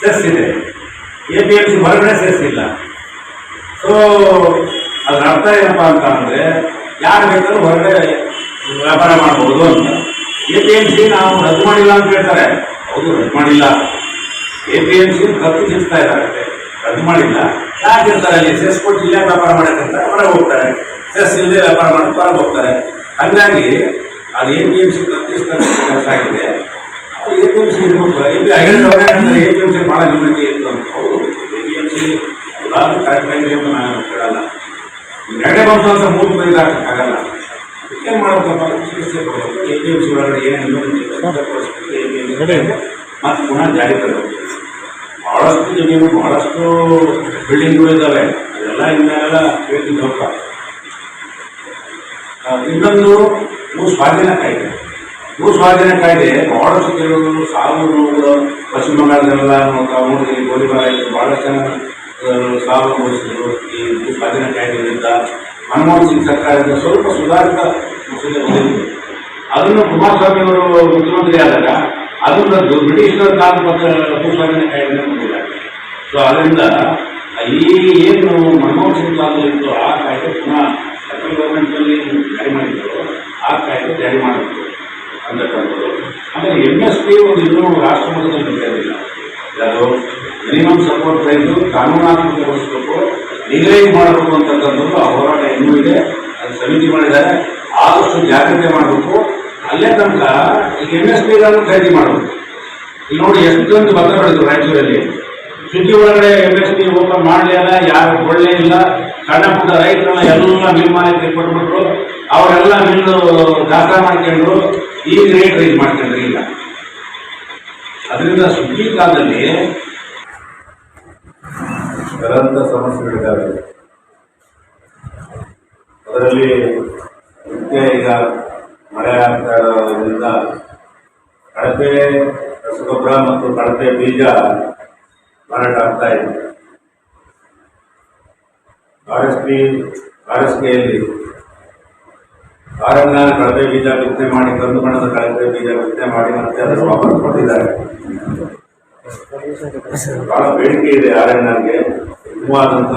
ಸೆಸ್ ಇದೆ, APMC ಹೊರಗಡೆ ಸೆಸ್ ಇಲ್ಲ. ಸೊ ಅದ್ರ ಅರ್ಥ ಏನಪ್ಪ ಅಂತ ಅಂದರೆ ಯಾರು ಬೇಕಾದ್ರೂ ಹೊರಗಡೆ ವ್ಯಾಪಾರ ಮಾಡ್ಬೋದು ಅಂತ. APMC ನಾವು ರದ್ದು ಮಾಡಿಲ್ಲ ಅಂತ ಹೇಳ್ತಾರೆ. ಹೌದು, ರದ್ದು ಮಾಡಿಲ್ಲ. APMC ರದ್ದು ಸಿಗ್ತಾ ಇದ್ದಾರೆ, ರದ್ದು ಮಾಡಿಲ್ಲ. ಯಾಕೆ ಇರ್ತಾರೆ ಅಲ್ಲಿ ಸೆಸ್ ಕೊಟ್ಟು ಇಲ್ಲೇ ವ್ಯಾಪಾರ ಮಾಡಕ್ಕಂತ ಹೊರಗೆ ಹೋಗ್ತಾರೆ, ಸೆಸ್ ಇಲ್ಲದೆ ವ್ಯಾಪಾರ ಮಾಡಿ ಹೊರಗೆ ಹೋಗ್ತಾರೆ. ಹಾಗಾಗಿ ಅದು APMC ಪ್ರತಿಷ್ಠಾನ ಕೆಲಸ ಆಗಿದೆ. APMC APMC ಭಾಳ ನಿಮ್ಮಲ್ಲಿ ಇತ್ತು ಅಂತ. ಹೌದು, APMC ಎಲ್ಲಾದ್ರೂ ಕರೆಕ್ಟ್ ಆಗಿದೆ ಅಂತ ನಾನು ಕೇಳಲ್ಲ. ನೆಗಡೆ ಬಂತು ಅಂತ 3 ಮಂದಿ ಹಾಕೋಕ್ಕಾಗಲ್ಲ. ಏನು ಮಾಡಬೇಕಪ್ಪ, ಚಿಕಿತ್ಸೆ ಕೊಡಬೇಕು. APMC ಒಳಗಡೆ ಏನೇನು ಮತ್ತು ಪುನಃ ಜಾರಿ ತರಬೇಕು. ಬಹಳಷ್ಟು ಜಮೀನು, ಬಹಳಷ್ಟು ಬಿಲ್ಡಿಂಗ್ಗಳು ಇದ್ದಾವೆ. ಅದೆಲ್ಲ ಇನ್ನೆಲ್ಲ ಕೇಳಿ ನೋಡ್ತಾ. ಇನ್ನೊಂದು ಭೂ ಸ್ವಾಧೀನ ಕಾಯ್ದೆ. ಭೂ ಸ್ವಾಧೀನ ಕಾಯ್ದೆ ಬಹಳಷ್ಟು ಕೆಲವರು ಸಾವು ನೋವುಗಳು ಪಶ್ಚಿಮ ಬಂಗಾಳದಲ್ಲೆಲ್ಲ ನೋಡಿದ್ರಿ, ಗೋಲಿಬಾರ ಆಯಿತು, ಬಹಳಷ್ಟು ಜನ ಸಾವು ಅನುಭವಿಸಿದ್ರು ಈ ಭೂ ಸ್ವಾಧೀನ ಕಾಯ್ದೆಯಿಂದ. ಮನಮೋಹನ್ ಸಿಂಗ್ ಸರ್ಕಾರದಿಂದ ಸ್ವಲ್ಪ ಸುಧಾರಿತ ಮಸೂದೆ ಬಂದಿತ್ತು. ಅದನ್ನು ಕುಮಾರಸ್ವಾಮಿ ಅವರು ಮುಖ್ಯಮಂತ್ರಿ ಆದಾಗ ಅದನ್ನು ಬ್ರಿಟಿಷರ ಕಾಲದ ಭೂ ಸ್ವಾಧೀನ ಕಾಯ್ದೆ ಬಂದಿದ್ದಾರೆ. ಸೊ ಅದರಿಂದ ಈ ಏನು ಮನಮೋಹನ್ ಸಿಂಗ್ ಕಾಲದಲ್ಲಿತ್ತು ಆ ಕಾಯ್ದೆ ಪುನಃ ಸೆಂಟ್ರಲ್ ಗೌರ್ಮೆಂಟಲ್ಲಿ ಜಾರಿ ಮಾಡಿದ್ರು, ಆ ಕಾಯ್ದೆ ಜಾರಿ ಮಾಡಬೇಕು ಅಂತಕ್ಕಂಥದ್ದು. ಆಮೇಲೆ MSP ಒಂದು ಇನ್ನೂ ರಾಷ್ಟ್ರ ಮಟ್ಟದಲ್ಲಿ ನಿಂತಿರಲಿಲ್ಲ. ಅದು ಮಿನಿಮಮ್ ಸಪೋರ್ಟ್ ಪ್ರೈಸು ಕಾನೂನಾತ್ಮಕಗೊಳಿಸಬೇಕು, ಲೀಗಲೈಸ್ ಮಾಡಬೇಕು ಅಂತಕ್ಕಂಥದ್ದು ಆ ಹೋರಾಟ ಇನ್ನೂ ಇದೆ. ಅದು ಸಮಿತಿ ಮಾಡಿದ್ದಾರೆ. ಆದಷ್ಟು ಜಾಗ್ರತೆ ಮಾಡಬೇಕು. ಅಲ್ಲೇ ತನಕ ಈಗ MSPಗಳನ್ನು ಖರೀದಿ ಮಾಡಬೇಕು. ಈಗ ನೋಡಿ ಎಷ್ಟೊಂದು ಭತ್ತ ಬೆಳೆದ್ರು ರಾಯಚೂರಲ್ಲಿ. ಸಿಟಿ ಒಳಗಡೆ MSP ಓಪನ್ ಮಾಡಲಿಲ್ಲ, ಯಾರು ಒಳ್ಳೆ ಇಲ್ಲ. ಸಣ್ಣ ಪುಟ್ಟ ರೈತರೆಲ್ಲ ಎಲ್ಲ ಮಿಲ್ ಮಾಲೀಕರಿಗೆ ಕೊಟ್ಬಿಟ್ರು. ಅವರೆಲ್ಲ ಮಿಲ್ಲು ದಾಖಲೆ ಮಾಡ್ಕೊಂಡ್ರು. ಈಗ ರೇಟ್ ರೈಸ್ ಮಾಡ್ಕೊಂಡ್ರು. ಈಗ ಅದರಿಂದ ಸುಗ್ಗಿ ಕಾಲದಲ್ಲಿ ನಿರಂತರ ಸಮಸ್ಯೆಗಳಿದ್ದಾವೆ. ಅದರಲ್ಲಿ ಮುಖ್ಯ ಈಗ ಮಳೆ ಆಗ್ತಾ ಇರೋದ್ರಿಂದ ಕಳಪೆ ರಸಗೊಬ್ಬರ ಮತ್ತು ಕಳಪೆ ಬೀಜ ಮಾರಾಟ ಆಗ್ತಾ ಇದೆ. RSKಯಲ್ಲಿ ಆರನ್ನ ಕಳಪೆ ಬೀಜ ಬಿತ್ತನೆ ಮಾಡಿ, ಕಂದು ಬಣ್ಣದ ಕಳಪೆ ಬೀಜ ಬಿತ್ತನೆ ಮಾಡಿ ಮತ್ತೆ ಅದನ್ನು ವಾಪಸ್ ಕೊಟ್ಟಿದ್ದಾರೆ. ಬಹಳ ಬೇಡಿಕೆ ಇದೆ ಆರಣ್ಣಗೆ ಉತ್ತಮವಾದಂಥ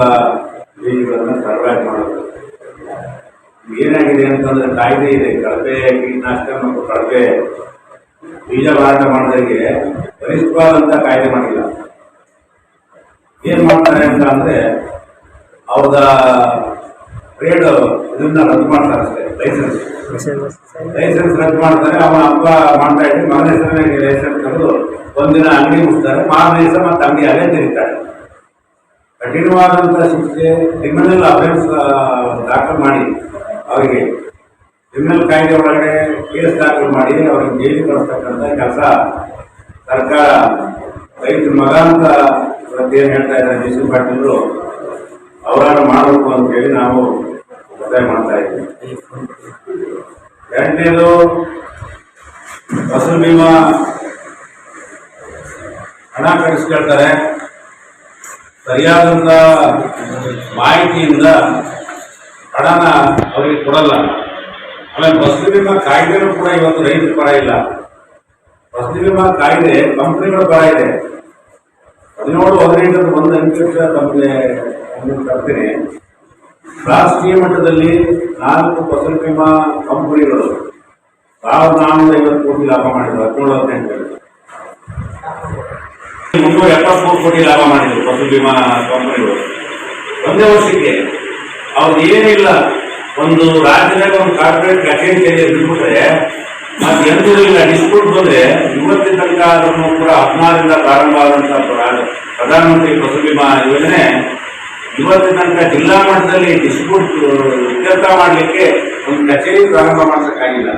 ಬೀಜಗಳನ್ನು ಸರ್ವೈವ್ ಮಾಡೋದು. ಏನಾಗಿದೆ ಅಂತಂದ್ರೆ ಕಾಯ್ದೆ ಇದೆ, ಕಳಪೆ ಕೀಟನಾಶಕ ಮತ್ತು ಕಳಪೆ ಬೀಜ ಮಾರಾಟ ಮಾಡಿದಾಗೆ ಗರಿಷ್ಠವಾದಂಥ ಕಾಯ್ದೆ ಮಾಡಿಲ್ಲ. ಏನ್ ಮಾಡ್ತಾರೆ ಅಂತ ಅಂದ್ರೆ ಅವ್ರದ ಟ್ರೇಡ್ ಇದನ್ನ ರದ್ದು ಮಾಡ್ತಾರೆ ಅಷ್ಟೇ. ಲೈಸೆನ್ಸ್ ರದ್ದು ಮಾಡ್ತಾರೆ. ಅವನ ಹಬ್ಬ ಮಾಡ್ತಾ ಇದ್ರೆ ಮಗನ ಹೆಸರಿನಾಗೆ ಲೈಸೆನ್ಸ್ ತಂದು ಒಂದಿನ ಅಂಗಡಿ ಮುಗಿಸ್ತಾರೆ, ಮಾರನೇ ದಿವಸ ಮತ್ತೆ ಅಂಗಡಿ ಅಲ್ಲೇ ತೆರೀತಾರೆ. ಕಠಿಣವಾದಂಥ ಶಿಕ್ಷೆ, ಕ್ರಿಮಿನಲ್ ಅಫೆನ್ಸ್ ದಾಖಲು ಮಾಡಿ ಅವರಿಗೆ ಕ್ರಿಮಿನಲ್ ಕಾಯ್ದೆ ಒಳಗಡೆ ಕೇಸ್ ದಾಖಲು ಮಾಡಿ ಅವ್ರಿಗೆ ಜೈಲಿಗೆ ಕಳಿಸ್ತಕ್ಕಂಥ ಕೆಲಸ ಸರ್ಕಾರ ರೈತರ ಮಗ ಅಂತ ಏನು ಹೇಳ್ತಾ ಇದ್ದಾರೆ JC ಪಾಟೀಲರು, ಅವರನ್ನು ಮಾಡಬೇಕು ಅಂತೇಳಿ ನಾವು ಒತ್ತಾಯ ಮಾಡ್ತಾ ಇದ್ದೀವಿ. ಎರಡನೇದು ಫಸಲ್ ಬಿಮಾ ಹಣ ಕಳಿಸ್ಕೊಳ್ತಾರೆ, ಸರಿಯಾದಂಥ ಮಾಹಿತಿಯಿಂದ ಹಣನ ಅವರಿಗೆ ಕೊಡಲ್ಲ. ಆಮೇಲೆ ಫಸಲ್ ಬಿಮಾ ಕಾಯ್ದೆನೂ ಕೂಡ ಇವತ್ತು ರೈತರ ಪರ ಇಲ್ಲ. ಫಸಲ್ ಬಿಮಾ ಕಾಯ್ದೆ ಕಂಪ್ನಿಗಳ ಪರ ಇದೆ. 17-15 ಒಂದು ಅಂಕಿಅಂಶ ತಮಗೆ ತರ್ತೀನಿ. ರಾಷ್ಟ್ರೀಯ ಮಟ್ಟದಲ್ಲಿ 4 ಫಸಲ್ ಬಿಮಾ ಕಂಪನಿಗಳು 1450 ಕೋಟಿ ಲಾಭ ಮಾಡಿದ್ರು 17-18 373 ಕೋಟಿ ಲಾಭ ಮಾಡಿದ್ರು ಫಸಲ್ ಬಿಮಾ ಕಂಪನಿಗಳು ಒಂದೇ ವರ್ಷಕ್ಕೆ. ಅವ್ರಿಗೆ ಏನಿಲ್ಲ, ಒಂದು ರಾಜ್ಯದಾಗ ಒಂದು ಕಾರ್ಪೊರೇಟ್ ಕಚೇರಿ ಬಿಟ್ಬಿಟ್ರೆ ಮತ್ತೆ ಎಂದೂ ಇಲ್ಲ. ಡಿಸ್ಪ್ಯೂಟ್ ಬಂದ್ರೆ ಇವತ್ತಿನ ತನಕ ಅದನ್ನು ಕೂಡ 16ರಿಂದ ಪ್ರಾರಂಭ ಆದಂತಹ ಪ್ರಧಾನಮಂತ್ರಿ ಫಸಲ್ ಬಿಮಾ ಯೋಜನೆ ಇವತ್ತಿನ ತನಕ ಜಿಲ್ಲಾ ಮಟ್ಟದಲ್ಲಿ ಡಿಸ್ಪ್ಯೂಟ್ ಇತ್ಯರ್ಥ ಮಾಡಲಿಕ್ಕೆ ಒಂದು ಕಚೇರಿ ಪ್ರಾರಂಭ ಮಾಡೋಕ್ಕಾಗಿಲ್ಲ.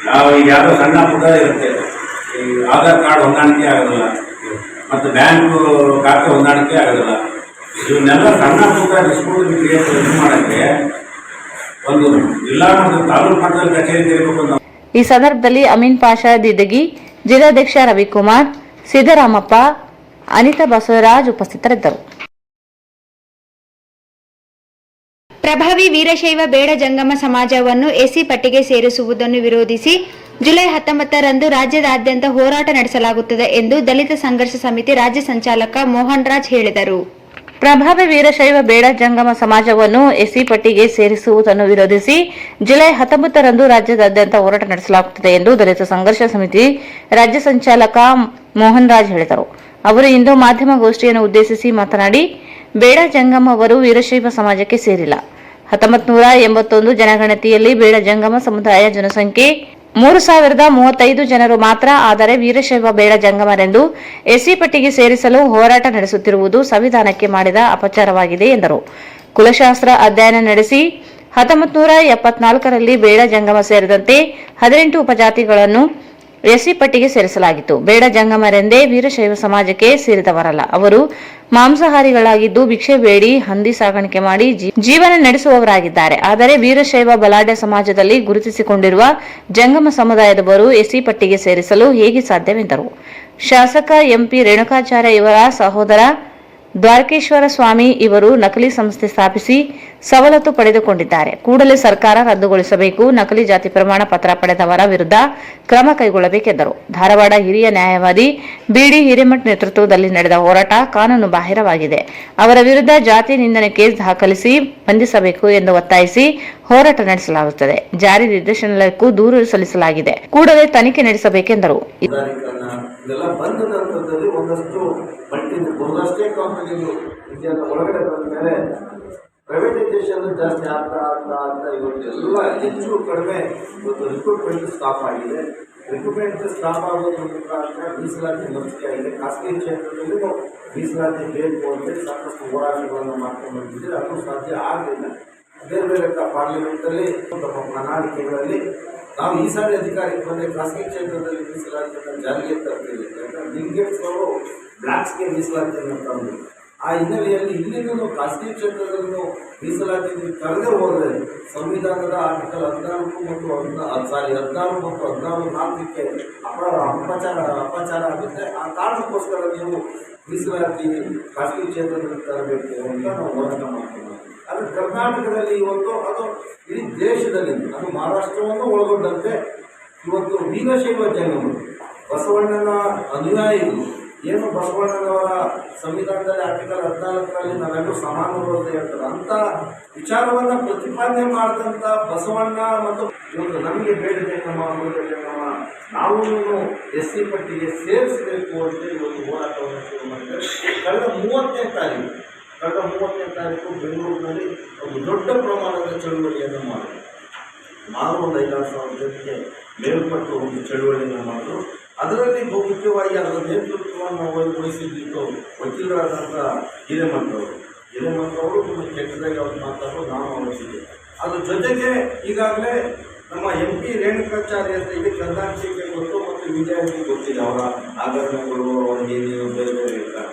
ನಾವು ಈಗ ಯಾವುದೋ ಸಣ್ಣ ಪುಟ್ಟ ಇರುತ್ತೆ, ಈ ಆಧಾರ್ ಕಾರ್ಡ್ ಹೊಂದಾಣಿಕೆ ಆಗೋದಿಲ್ಲ ಮತ್ತು ಬ್ಯಾಂಕ್ ಖಾತೆ ಹೊಂದಾಣಿಕೆ ಆಗೋದಿಲ್ಲ. ಇವನ್ನೆಲ್ಲ ಸಣ್ಣ ಪುಟ್ಟ ಡಿಸ್ಪ್ಯೂಟ್ ಕ್ರಿಯೇಟ್ ಮಾಡೋಕ್ಕೆ ಒಂದು ಜಿಲ್ಲಾ ಮಟ್ಟದ ತಾಲೂಕು ಮಟ್ಟದಲ್ಲಿ ಕಚೇರಿ ತೆರಬೇಕು ಅಂತ. ಈ ಸಂದರ್ಭದಲ್ಲಿ ಅಮೀನ್ ಪಾಷಾ ದಿದ್ದಗಿ, ಜಿಲ್ಲಾಧ್ಯಕ್ಷ ರವಿಕುಮಾರ್, ಸಿದ್ದರಾಮಪ್ಪ, ಅನಿತಾ ಬಸವರಾಜ್ ಉಪಸ್ಥಿತರಿದ್ದರು. ಪ್ರಭಾವಿ ವೀರಶೈವ ಬೇಡ ಜಂಗಮ ಸಮಾಜವನ್ನು ಎಸ್ಸಿ ಪಟ್ಟಿಗೆ ಸೇರಿಸುವುದನ್ನು ವಿರೋಧಿಸಿ ಜುಲೈ 19ರಂದು ರಾಜ್ಯದಾದ್ಯಂತ ಹೋರಾಟ ನಡೆಸಲಾಗುತ್ತದೆ ಎಂದು ದಲಿತ ಸಂಘರ್ಷ ಸಮಿತಿ ರಾಜ್ಯ ಸಂಚಾಲಕ ಮೋಹನ್ ರಾಜ್ ಹೇಳಿದರು. ಪ್ರಭಾವಿ ವೀರಶೈವ ಬೇಡ ಜಂಗಮ ಸಮಾಜವನ್ನು ಎಸ್ಸಿ ಪಟ್ಟಿಗೆ ಸೇರಿಸುವುದನ್ನು ವಿರೋಧಿಸಿ ಜುಲೈ 19ರಂದು ರಾಜ್ಯದಾದ್ಯಂತ ಹೋರಾಟ ನಡೆಸಲಾಗುತ್ತದೆ ಎಂದು ದಲಿತ ಸಂಘರ್ಷ ಸಮಿತಿ ರಾಜ್ಯ ಸಂಚಾಲಕ ಮೋಹನ್ ರಾಜ್ ಹೇಳಿದರು. ಅವರು ಇಂದು ಮಾಧ್ಯಮಗೋಷ್ಠಿಯನ್ನು ಉದ್ದೇಶಿಸಿ ಮಾತನಾಡಿ, ಬೇಡ ಜಂಗಮ ಅವರು ವೀರಶೈವ ಸಮಾಜಕ್ಕೆ ಸೇರಿಲ್ಲ. 1981 ಜನಗಣತಿಯಲ್ಲಿ ಬೇಡ ಜಂಗಮ ಸಮುದಾಯ ಜನಸಂಖ್ಯೆ 3035 ಜನರು ಮಾತ್ರ. ಆದರೆ ವೀರಶೈವ ಬೇಡ ಜಂಗಮರೆಂದು ಎಸ್ಸಿ ಪಟ್ಟಿಗೆ ಸೇರಿಸಲು ಹೋರಾಟ ನಡೆಸುತ್ತಿರುವುದು ಸಂವಿಧಾನಕ್ಕೆ ಮಾಡಿದ ಅಪಚಾರವಾಗಿದೆ ಎಂದರು. ಕುಲಶಾಸ್ತ್ರ ಅಧ್ಯಯನ ನಡೆಸಿ 1974ರಲ್ಲಿ ಬೇಡ ಜಂಗಮ ಸೇರಿದಂತೆ 18 ಉಪಜಾತಿಗಳನ್ನು ಎಸ್ಸಿ ಪಟ್ಟಿಗೆ ಸೇರಿಸಲಾಗಿತ್ತು. ಬೇಡ ಜಂಗಮರೆಂದೇ ವೀರಶೈವ ಸಮಾಜಕ್ಕೆ ಸೇರಿದವರಲ್ಲ. ಅವರು ಮಾಂಸಾಹಾರಿಗಳಾಗಿದ್ದು ಭಿಕ್ಷೆ ಬೇಡಿ ಹಂದಿ ಸಾಗಾಣಿಕೆ ಮಾಡಿ ಜೀವನ ನಡೆಸುವವರಾಗಿದ್ದಾರೆ. ಆದರೆ ವೀರಶೈವ ಬಲಾಢ್ಯ ಸಮಾಜದಲ್ಲಿ ಗುರುತಿಸಿಕೊಂಡಿರುವ ಜಂಗಮ ಸಮುದಾಯದವರು ಎಸ್ಸಿ ಪಟ್ಟಿಗೆ ಸೇರಿಸಲು ಹೇಗೆ ಸಾಧ್ಯವೆಂದರು. ಶಾಸಕ ಎಂಪಿ ರೇಣುಕಾಚಾರ್ಯ ಇವರ ಸಹೋದರ ದ್ವಾರಕೇಶ್ವರ ಸ್ವಾಮಿ ಇವರು ನಕಲಿ ಸಂಸ್ಥೆ ಸ್ಥಾಪಿಸಿ ಸವಲತ್ತು ಪಡೆದುಕೊಂಡಿದ್ದಾರೆ. ಕೂಡಲೇ ಸರ್ಕಾರ ರದ್ದುಗೊಳಿಸಬೇಕು. ನಕಲಿ ಜಾತಿ ಪ್ರಮಾಣ ಪತ್ರ ಪಡೆದವರ ವಿರುದ್ಧ ಕ್ರಮ ಕೈಗೊಳ್ಳಬೇಕೆಂದರು. ಧಾರವಾಡ ಹಿರಿಯ ನ್ಯಾಯವಾದಿ ಬಿಡಿ ಹಿರೇಮಠ್ ನೇತೃತ್ವದಲ್ಲಿ ನಡೆದ ಹೋರಾಟ ಕಾನೂನು ಬಾಹಿರವಾಗಿದೆ. ಅವರ ವಿರುದ್ಧ ಜಾತಿ ನಿಂದನೆ ಕೇಸ್ ದಾಖಲಿಸಿ ಬಂಧಿಸಬೇಕು ಎಂದು ಒತ್ತಾಯಿಸಿ ಹೋರಾಟ ನಡೆಸಲಾಗುತ್ತದೆ. ಜಾರಿ ನಿರ್ದೇಶನಾಲಯಕ್ಕೂ ದೂರು ಸಲ್ಲಿಸಲಾಗಿದೆ. ಕೂಡಲೇ ತನಿಖೆ ನಡೆಸಬೇಕೆಂದರು. ಇದೆಲ್ಲ ಬಂದ ನಂತರದಲ್ಲಿ ಒಂದಷ್ಟು ಒಂದಷ್ಟೇ ಕಂಪನಿಗಳು ಇಂಡಿಯಾದ ಒಳಗಡೆ ಬಂದ ಮೇಲೆ ಪ್ರೈವೇಟೈಸೇಷನ್ ಜಾಸ್ತಿ ಆಗ್ತಾ ಇವತ್ತೆಲ್ಲ ಹೆಚ್ಚು ಕಡಿಮೆ ಇವತ್ತು ರಿಕ್ರೂಟ್ಮೆಂಟ್ ಸ್ಟಾಪ್ ಆಗಿದೆ. ರಿಕ್ರೂಟ್ಮೆಂಟ್ ಸ್ಟಾಪ್ ಆಗೋದ್ರ ಮುಖಾಂತರ ಮೀಸಲಾತಿ ನಂಬಿಕೆ ಆಗಿದೆ. ಖಾಸಗಿ ಕ್ಷೇತ್ರದಲ್ಲೂ ಮೀಸಲಾತಿ ಬೇಕು ಅಂತೇಳಿ ಸಾಕಷ್ಟು ಹೋರಾಟಗಳನ್ನು ಮಾಡ್ಕೊಂಡು ಬಂದಿದ್ದಾರೆ. ಅದು ಸಾಧ್ಯ ಆಗಲಿಲ್ಲ. ಬೇರೆ ಬೇರೆ ಪಾರ್ಲಿಮೆಂಟಲ್ಲಿ ತಮ್ಮ ಪ್ರಣಾಳಿಕೆಗಳಲ್ಲಿ ನಾವು ಈ ಸಾರಿ ಅಧಿಕಾರಕ್ಕೆ ಬಂದರೆ ಖಾಸಗಿ ಕ್ಷೇತ್ರದಲ್ಲಿ ಮೀಸಲಾತಿಯನ್ನು ಜಾರಿಗೆ ತರ್ತೀವಿ. ಯಾಕಂದರೆ ಬಿಲ್ಗೇಟ್ಸ್ ಅವರು ಬ್ಲ್ಯಾಕ್ಸ್ಗೆ ಮೀಸಲಾತಿಯನ್ನು ತಂದು ಆ ಹಿನ್ನೆಲೆಯಲ್ಲಿ ಇಲ್ಲಿನೂ ಖಾಸಗಿ ಕ್ಷೇತ್ರದಲ್ಲೂ ಮೀಸಲಾತಿ ತರದೇ ಹೋದರೆ ಸಂವಿಧಾನದ ಆರ್ಟಿಕಲ್ 14 ಮತ್ತು 14ಕ್ಕೆ ಅಪಚಾರ ಆಗುತ್ತೆ. ಆ ಕಾರಣಕ್ಕೋಸ್ಕರ ನೀವು ಮೀಸಲಾತಿ ಖಾಸಗಿ ಕ್ಷೇತ್ರದಲ್ಲಿ ತರಬೇಕು ಅಂತ ನಾವು ಹೋರಾಟ ಮಾಡ್ತೀವಿ. ಅದು ಕರ್ನಾಟಕದಲ್ಲಿ ಇವತ್ತು, ಅದು ಇಡೀ ದೇಶದಲ್ಲಿ, ಅದು ಮಹಾರಾಷ್ಟ್ರವನ್ನು ಒಳಗೊಂಡಂತೆ ಇವತ್ತು ವೀರಶೈವ ಜಂಗಮರು ಬಸವಣ್ಣನ ಅನುಯಾಯಿಗಳು ಏನು ಬಸವಣ್ಣನವರ ಸಂವಿಧಾನದಲ್ಲಿ ಆರ್ಟಿಕಲ್ 14ರಲ್ಲಿ ನಾವೆಲ್ಲರೂ ಸಮಾನರು ಅಂತ ಹೇಳ್ತಾರೆ. ಅಂಥ ವಿಚಾರವನ್ನು ಪ್ರತಿಪಾದನೆ ಮಾಡಿದಂಥ ಬಸವಣ್ಣ ಮತ್ತು ಇವತ್ತು ನಮಗೆ ಬೇಡ ಜಂಗಮ ನಾವು ಎಸ್ಸಿ ಪಟ್ಟಿಗೆ ಸೇರಿಸಬೇಕು ಅಂತ ಇವತ್ತು ಹೋರಾಟವನ್ನು ಶುರು ಮಾಡಿದ್ದಾರೆ. ಕಳೆದ 30ನೇ ತಾರೀಕು ಬೆಂಗಳೂರಿನಲ್ಲಿ ಒಂದು ದೊಡ್ಡ ಪ್ರಮಾಣದ ಚಳುವಳಿಯನ್ನು ಮಾಡಿದ್ರು. ನಾವು ಒಂದು 5,000 ಜನಕ್ಕೆ ಮೇಲ್ಪಟ್ಟು ಒಂದು ಚಳುವಳಿಯನ್ನು ಮಾಡಿದ್ರು. ಅದರಲ್ಲಿ ಮುಖ್ಯವಾಗಿ ಅದರ ನೇತೃತ್ವವನ್ನು ವಹಿಸಿದ್ದು ವಕೀಲರಾದಂಥ ಹಿರೇಮಠವರು ತುಂಬ ಕೆಟ್ಟದಾಗಿ ಅವ್ರು ಮಾತಾಡೋದು ನಾವು ಅವಶ್ಯಕ. ಅದ್ರ ಜೊತೆಗೆ ಈಗಾಗಲೇ ನಮ್ಮ MP ರೇಣುಕಾಚಾರ್ಯ ಅಂತ ಇದೆ, ಕರ್ನಾಟಕಕ್ಕೆ ಗೊತ್ತು ಮತ್ತು ಮೀಡಿಯಾಗೆ ಗೊತ್ತಿದೆ. ಅವರ ಆಗರಣಗಳು ಅವರಿಗೆ ಏನೇನು ಬೇರೆ ಬೇರೆ ಇರ್ತಾರೆ.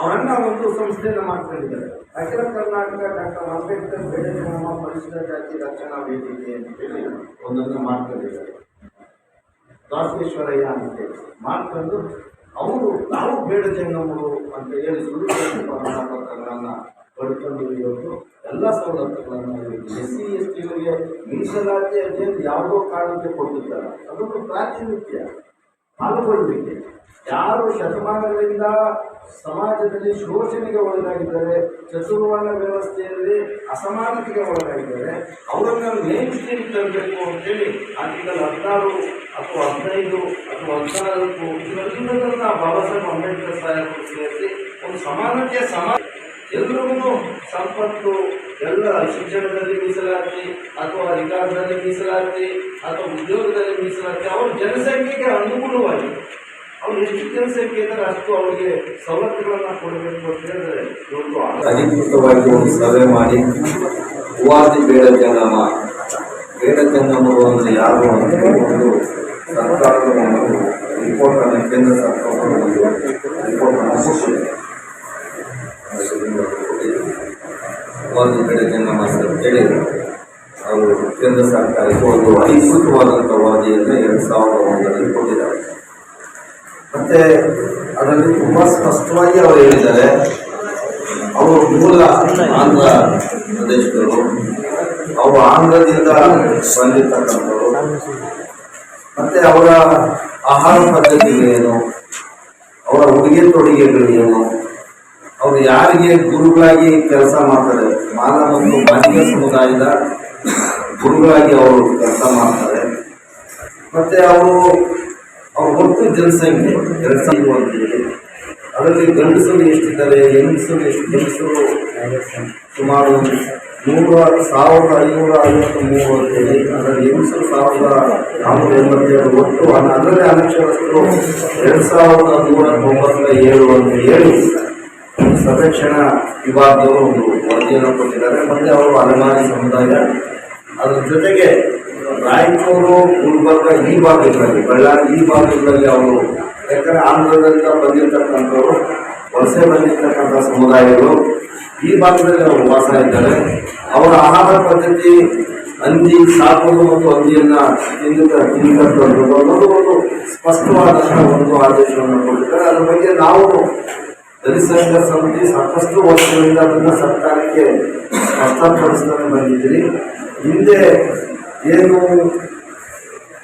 ಅವರನ್ನ ಒಂದು ಸಂಸ್ಥೆಯನ್ನು ಮಾಡ್ಕೊಂಡಿದ್ದಾರೆ. ಅಖಿಲ ಕರ್ನಾಟಕ ಡಾಕ್ಟರ್ ಅಂಬೇಡ್ಕರ್ ಬೇಡ ಜಂಗಮ ಪರಿಶಿಷ್ಟ ಜಾತಿ ರಕ್ಷಣಾ ವೇದಿಕೆ ಅಂತ ಹೇಳಿ ಒಂದನ್ನು ಮಾಡ್ಕೊಂಡಿದ್ದಾರೆ. ದಾಸೇಶ್ವರಯ್ಯ ಅಂತ ಮಾಡ್ಕೊಂಡು ಅವರು ನಾವು ಬೇಡ ಜಂಗಮರು ಅಂತ ಹೇಳಿ ಸುಳ್ಳು ಪ್ರಮಾಣ ಪತ್ರಗಳನ್ನು ಪಡ್ಕೊಂಡು ಇವತ್ತು ಎಲ್ಲ ಸವಲತ್ತುಗಳನ್ನು SC STಗಳಿಗೆ ಮೀಸಲಾತಿ ಅದೇನು ಯಾವುದೋ ಕಾರಣಕ್ಕೆ ಕೊಟ್ಟಿದ್ದಾರೆ. ಅದೊಂದು ಪ್ರಾತಿನಿಧ್ಯ. ಪಾಲ್ಗೊಳ್ಳುವಿಕೆ. ಯಾರು ಶತಮಾನಗಳಿಂದ ಸಮಾಜದಲ್ಲಿ ಶೋಷಣೆಗೆ ಒಳಗಾಗಿದ್ದಾರೆ, ಚತುರ್ವರ್ಣ ವ್ಯವಸ್ಥೆಯಲ್ಲಿ ಅಸಮಾನತೆಗೆ ಒಳಗಾಗಿದ್ದಾರೆ, ಅವರನ್ನು ಮೇನ್ ಸ್ಟ್ರೀಮ್ ತರಬೇಕು ಅಂತೇಳಿ ಆರ್ಟಿಕಲ್ 16 ಅಥವಾ 15 ಅಥವಾ 14 ಇವೆಲ್ಲದನ್ನ ಬಾಬಾ ಸಾಹೇಬ್ ಅಂಬೇಡ್ಕರ್ ಸಾಹೇಬರು ಸೇರಿಸಿ ಒಂದು ಸಮಾನತೆಯ ಎಲ್ರಿಗೂ ಸಂಪತ್ತು, ಎಲ್ಲ ಶಿಕ್ಷಣದಲ್ಲಿ ಮೀಸಲಾತಿ ಅಥವಾ ಅಧಿಕಾರದಲ್ಲಿ ಮೀಸಲಾತಿ ಅಥವಾ ಉದ್ಯೋಗದಲ್ಲಿ ಮೀಸಲಾತಿ, ಅವ್ರ ಜನಸಂಖ್ಯೆಗೆ ಅನುಗುಣವಾಗಿ ಅವ್ರು ಎಷ್ಟು ಜನಸಂಖ್ಯೆ ಇದ್ದಾರೆ ಅಷ್ಟು ಅವರಿಗೆ ಸವಲತ್ತುಗಳನ್ನ ಕೊಡಬೇಕು ಅಂತ ಹೇಳಿದ್ರೆ ಇವತ್ತು ಅಧಿಕೃತವಾಗಿ ಒಂದು ಸರ್ವೆ ಮಾಡಿ ಹೂವಾದಿ ಬೇಡ ಜಂಗಮರು ಅಂದರೆ ಯಾರು ಅಂತ ಒಂದು ಸರ್ಕಾರದ ಒಂದು ರಿಪೋರ್ಟ್ ಅನ್ನು ಕೇಂದ್ರ ಸರ್ಕಾರದ ಒಂದು ರಿಪೋರ್ಟ್ ಅನ್ನು ಕೊಟ್ಟಿದೆ. ಹೂವಾದಿ ಬೇಡ ಜಂಗಮ ಅಂತೇಳಿ ಅವರು ಕೇಂದ್ರ ಸರ್ಕಾರಕ್ಕೆ ಒಂದು ಅಧಿಕೃತವಾದಂಥ ವರದಿಯನ್ನು 2001ರಲ್ಲಿ ಕೊಟ್ಟಿದ್ದಾರೆ. ಮತ್ತೆ ಅದರಲ್ಲಿ ತುಂಬಾ ಸ್ಪಷ್ಟವಾಗಿ ಅವರು ಹೇಳಿದ್ದಾರೆ, ಅವರು ಮೂಲ ಆಂಧ್ರ ಪ್ರದೇಶದವರು, ಅವರು ಆಂಧ್ರದಿಂದ ಬಂದಿರ್ತಕ್ಕಂಥವರು, ಮತ್ತೆ ಅವರ ಆಹಾರ ಪದ್ಧತಿಗಳೇನು, ಅವರ ಉಡುಗೆ ತೊಡುಗೆಗಳು ಏನು, ಅವರು ಯಾರಿಗೆ ಗುರುಗಳಾಗಿ ಕೆಲಸ ಮಾಡ್ತಾರೆ, ಮಾಲ ಮತ್ತು ಮಾದಿಗ ಸಮುದಾಯದ ಗುರುಗಳಾಗಿ ಅವರು ಕೆಲಸ ಮಾಡ್ತಾರೆ. ಮತ್ತೆ ಅವರು ಒಟ್ಟು ಜನಸಂಖ್ಯೆ 2000 ಅಂತೇಳಿ ಅದರಲ್ಲಿ ಗಂಡಸರು ಎಷ್ಟಿದ್ದಾರೆ, ಹೆಂಗಸರು ಎಷ್ಟು, ಗಂಡಸರು ಸುಮಾರು 1,553 ಅಂತೇಳಿ, ಅದರಲ್ಲಿ ಹೆಂಗಸರು 1,487, ಒಟ್ಟು ಅದರಲ್ಲಿ ಅನಕ್ಷರಸ್ಥರು 2,197 ಅಂತ ಹೇಳಿ ಸರ್ವೇಕ್ಷಣಾ ವಿಭಾಗದವರು ಒಂದು ವರದಿಯನ್ನು ಕೊಟ್ಟಿದ್ದಾರೆ. ಮತ್ತೆ ಅವರು ಅಲೆಮಾರಿ ಸಮುದಾಯ, ಅದ್ರ ಜೊತೆಗೆ ರಾಯಚೂರು, ಗುಲ್ಬರ್ಗ ಈ ಭಾಗಗಳಲ್ಲಿ, ಬಳ್ಳಾರಿ ಈ ಭಾಗಗಳಲ್ಲಿ ಅವರು, ಯಾಕಂದರೆ ಆಂಧ್ರದಿಂದ ಬಂದಿರತಕ್ಕಂಥವ್ರು, ವಲಸೆ ಬಂದಿರತಕ್ಕಂಥ ಸಮುದಾಯಗಳು ಈ ಭಾಗದಲ್ಲಿ ಅವರು ವಾಸ ಇದ್ದಾರೆ. ಅವರ ಆಹಾರ ಪದ್ಧತಿ ಹಂದಿ ಸಾಕೋದು ಮತ್ತು ಹಂದಿಯನ್ನು ತಿನ್ನತಕ್ಕಂಥದ್ದು ಅನ್ನೋದು ಒಂದು ಸ್ಪಷ್ಟವಾದಂಥ ಒಂದು ಆದೇಶವನ್ನು ಕೊಟ್ಟಿದ್ದಾರೆ. ಅದ್ರ ಬಗ್ಗೆ ನಾವು ದಲಿತ ಸಂಘರ್ಷ ಸಮಿತಿ ಸಾಕಷ್ಟು ವರ್ಷಗಳಿಂದ ಅದನ್ನು ಸರ್ಕಾರಕ್ಕೆ ಸ್ಪಷ್ಟಪಡಿಸ್ತಾನೆ ಬಂದಿದ್ದೀರಿ. ಹಿಂದೆ ಏನು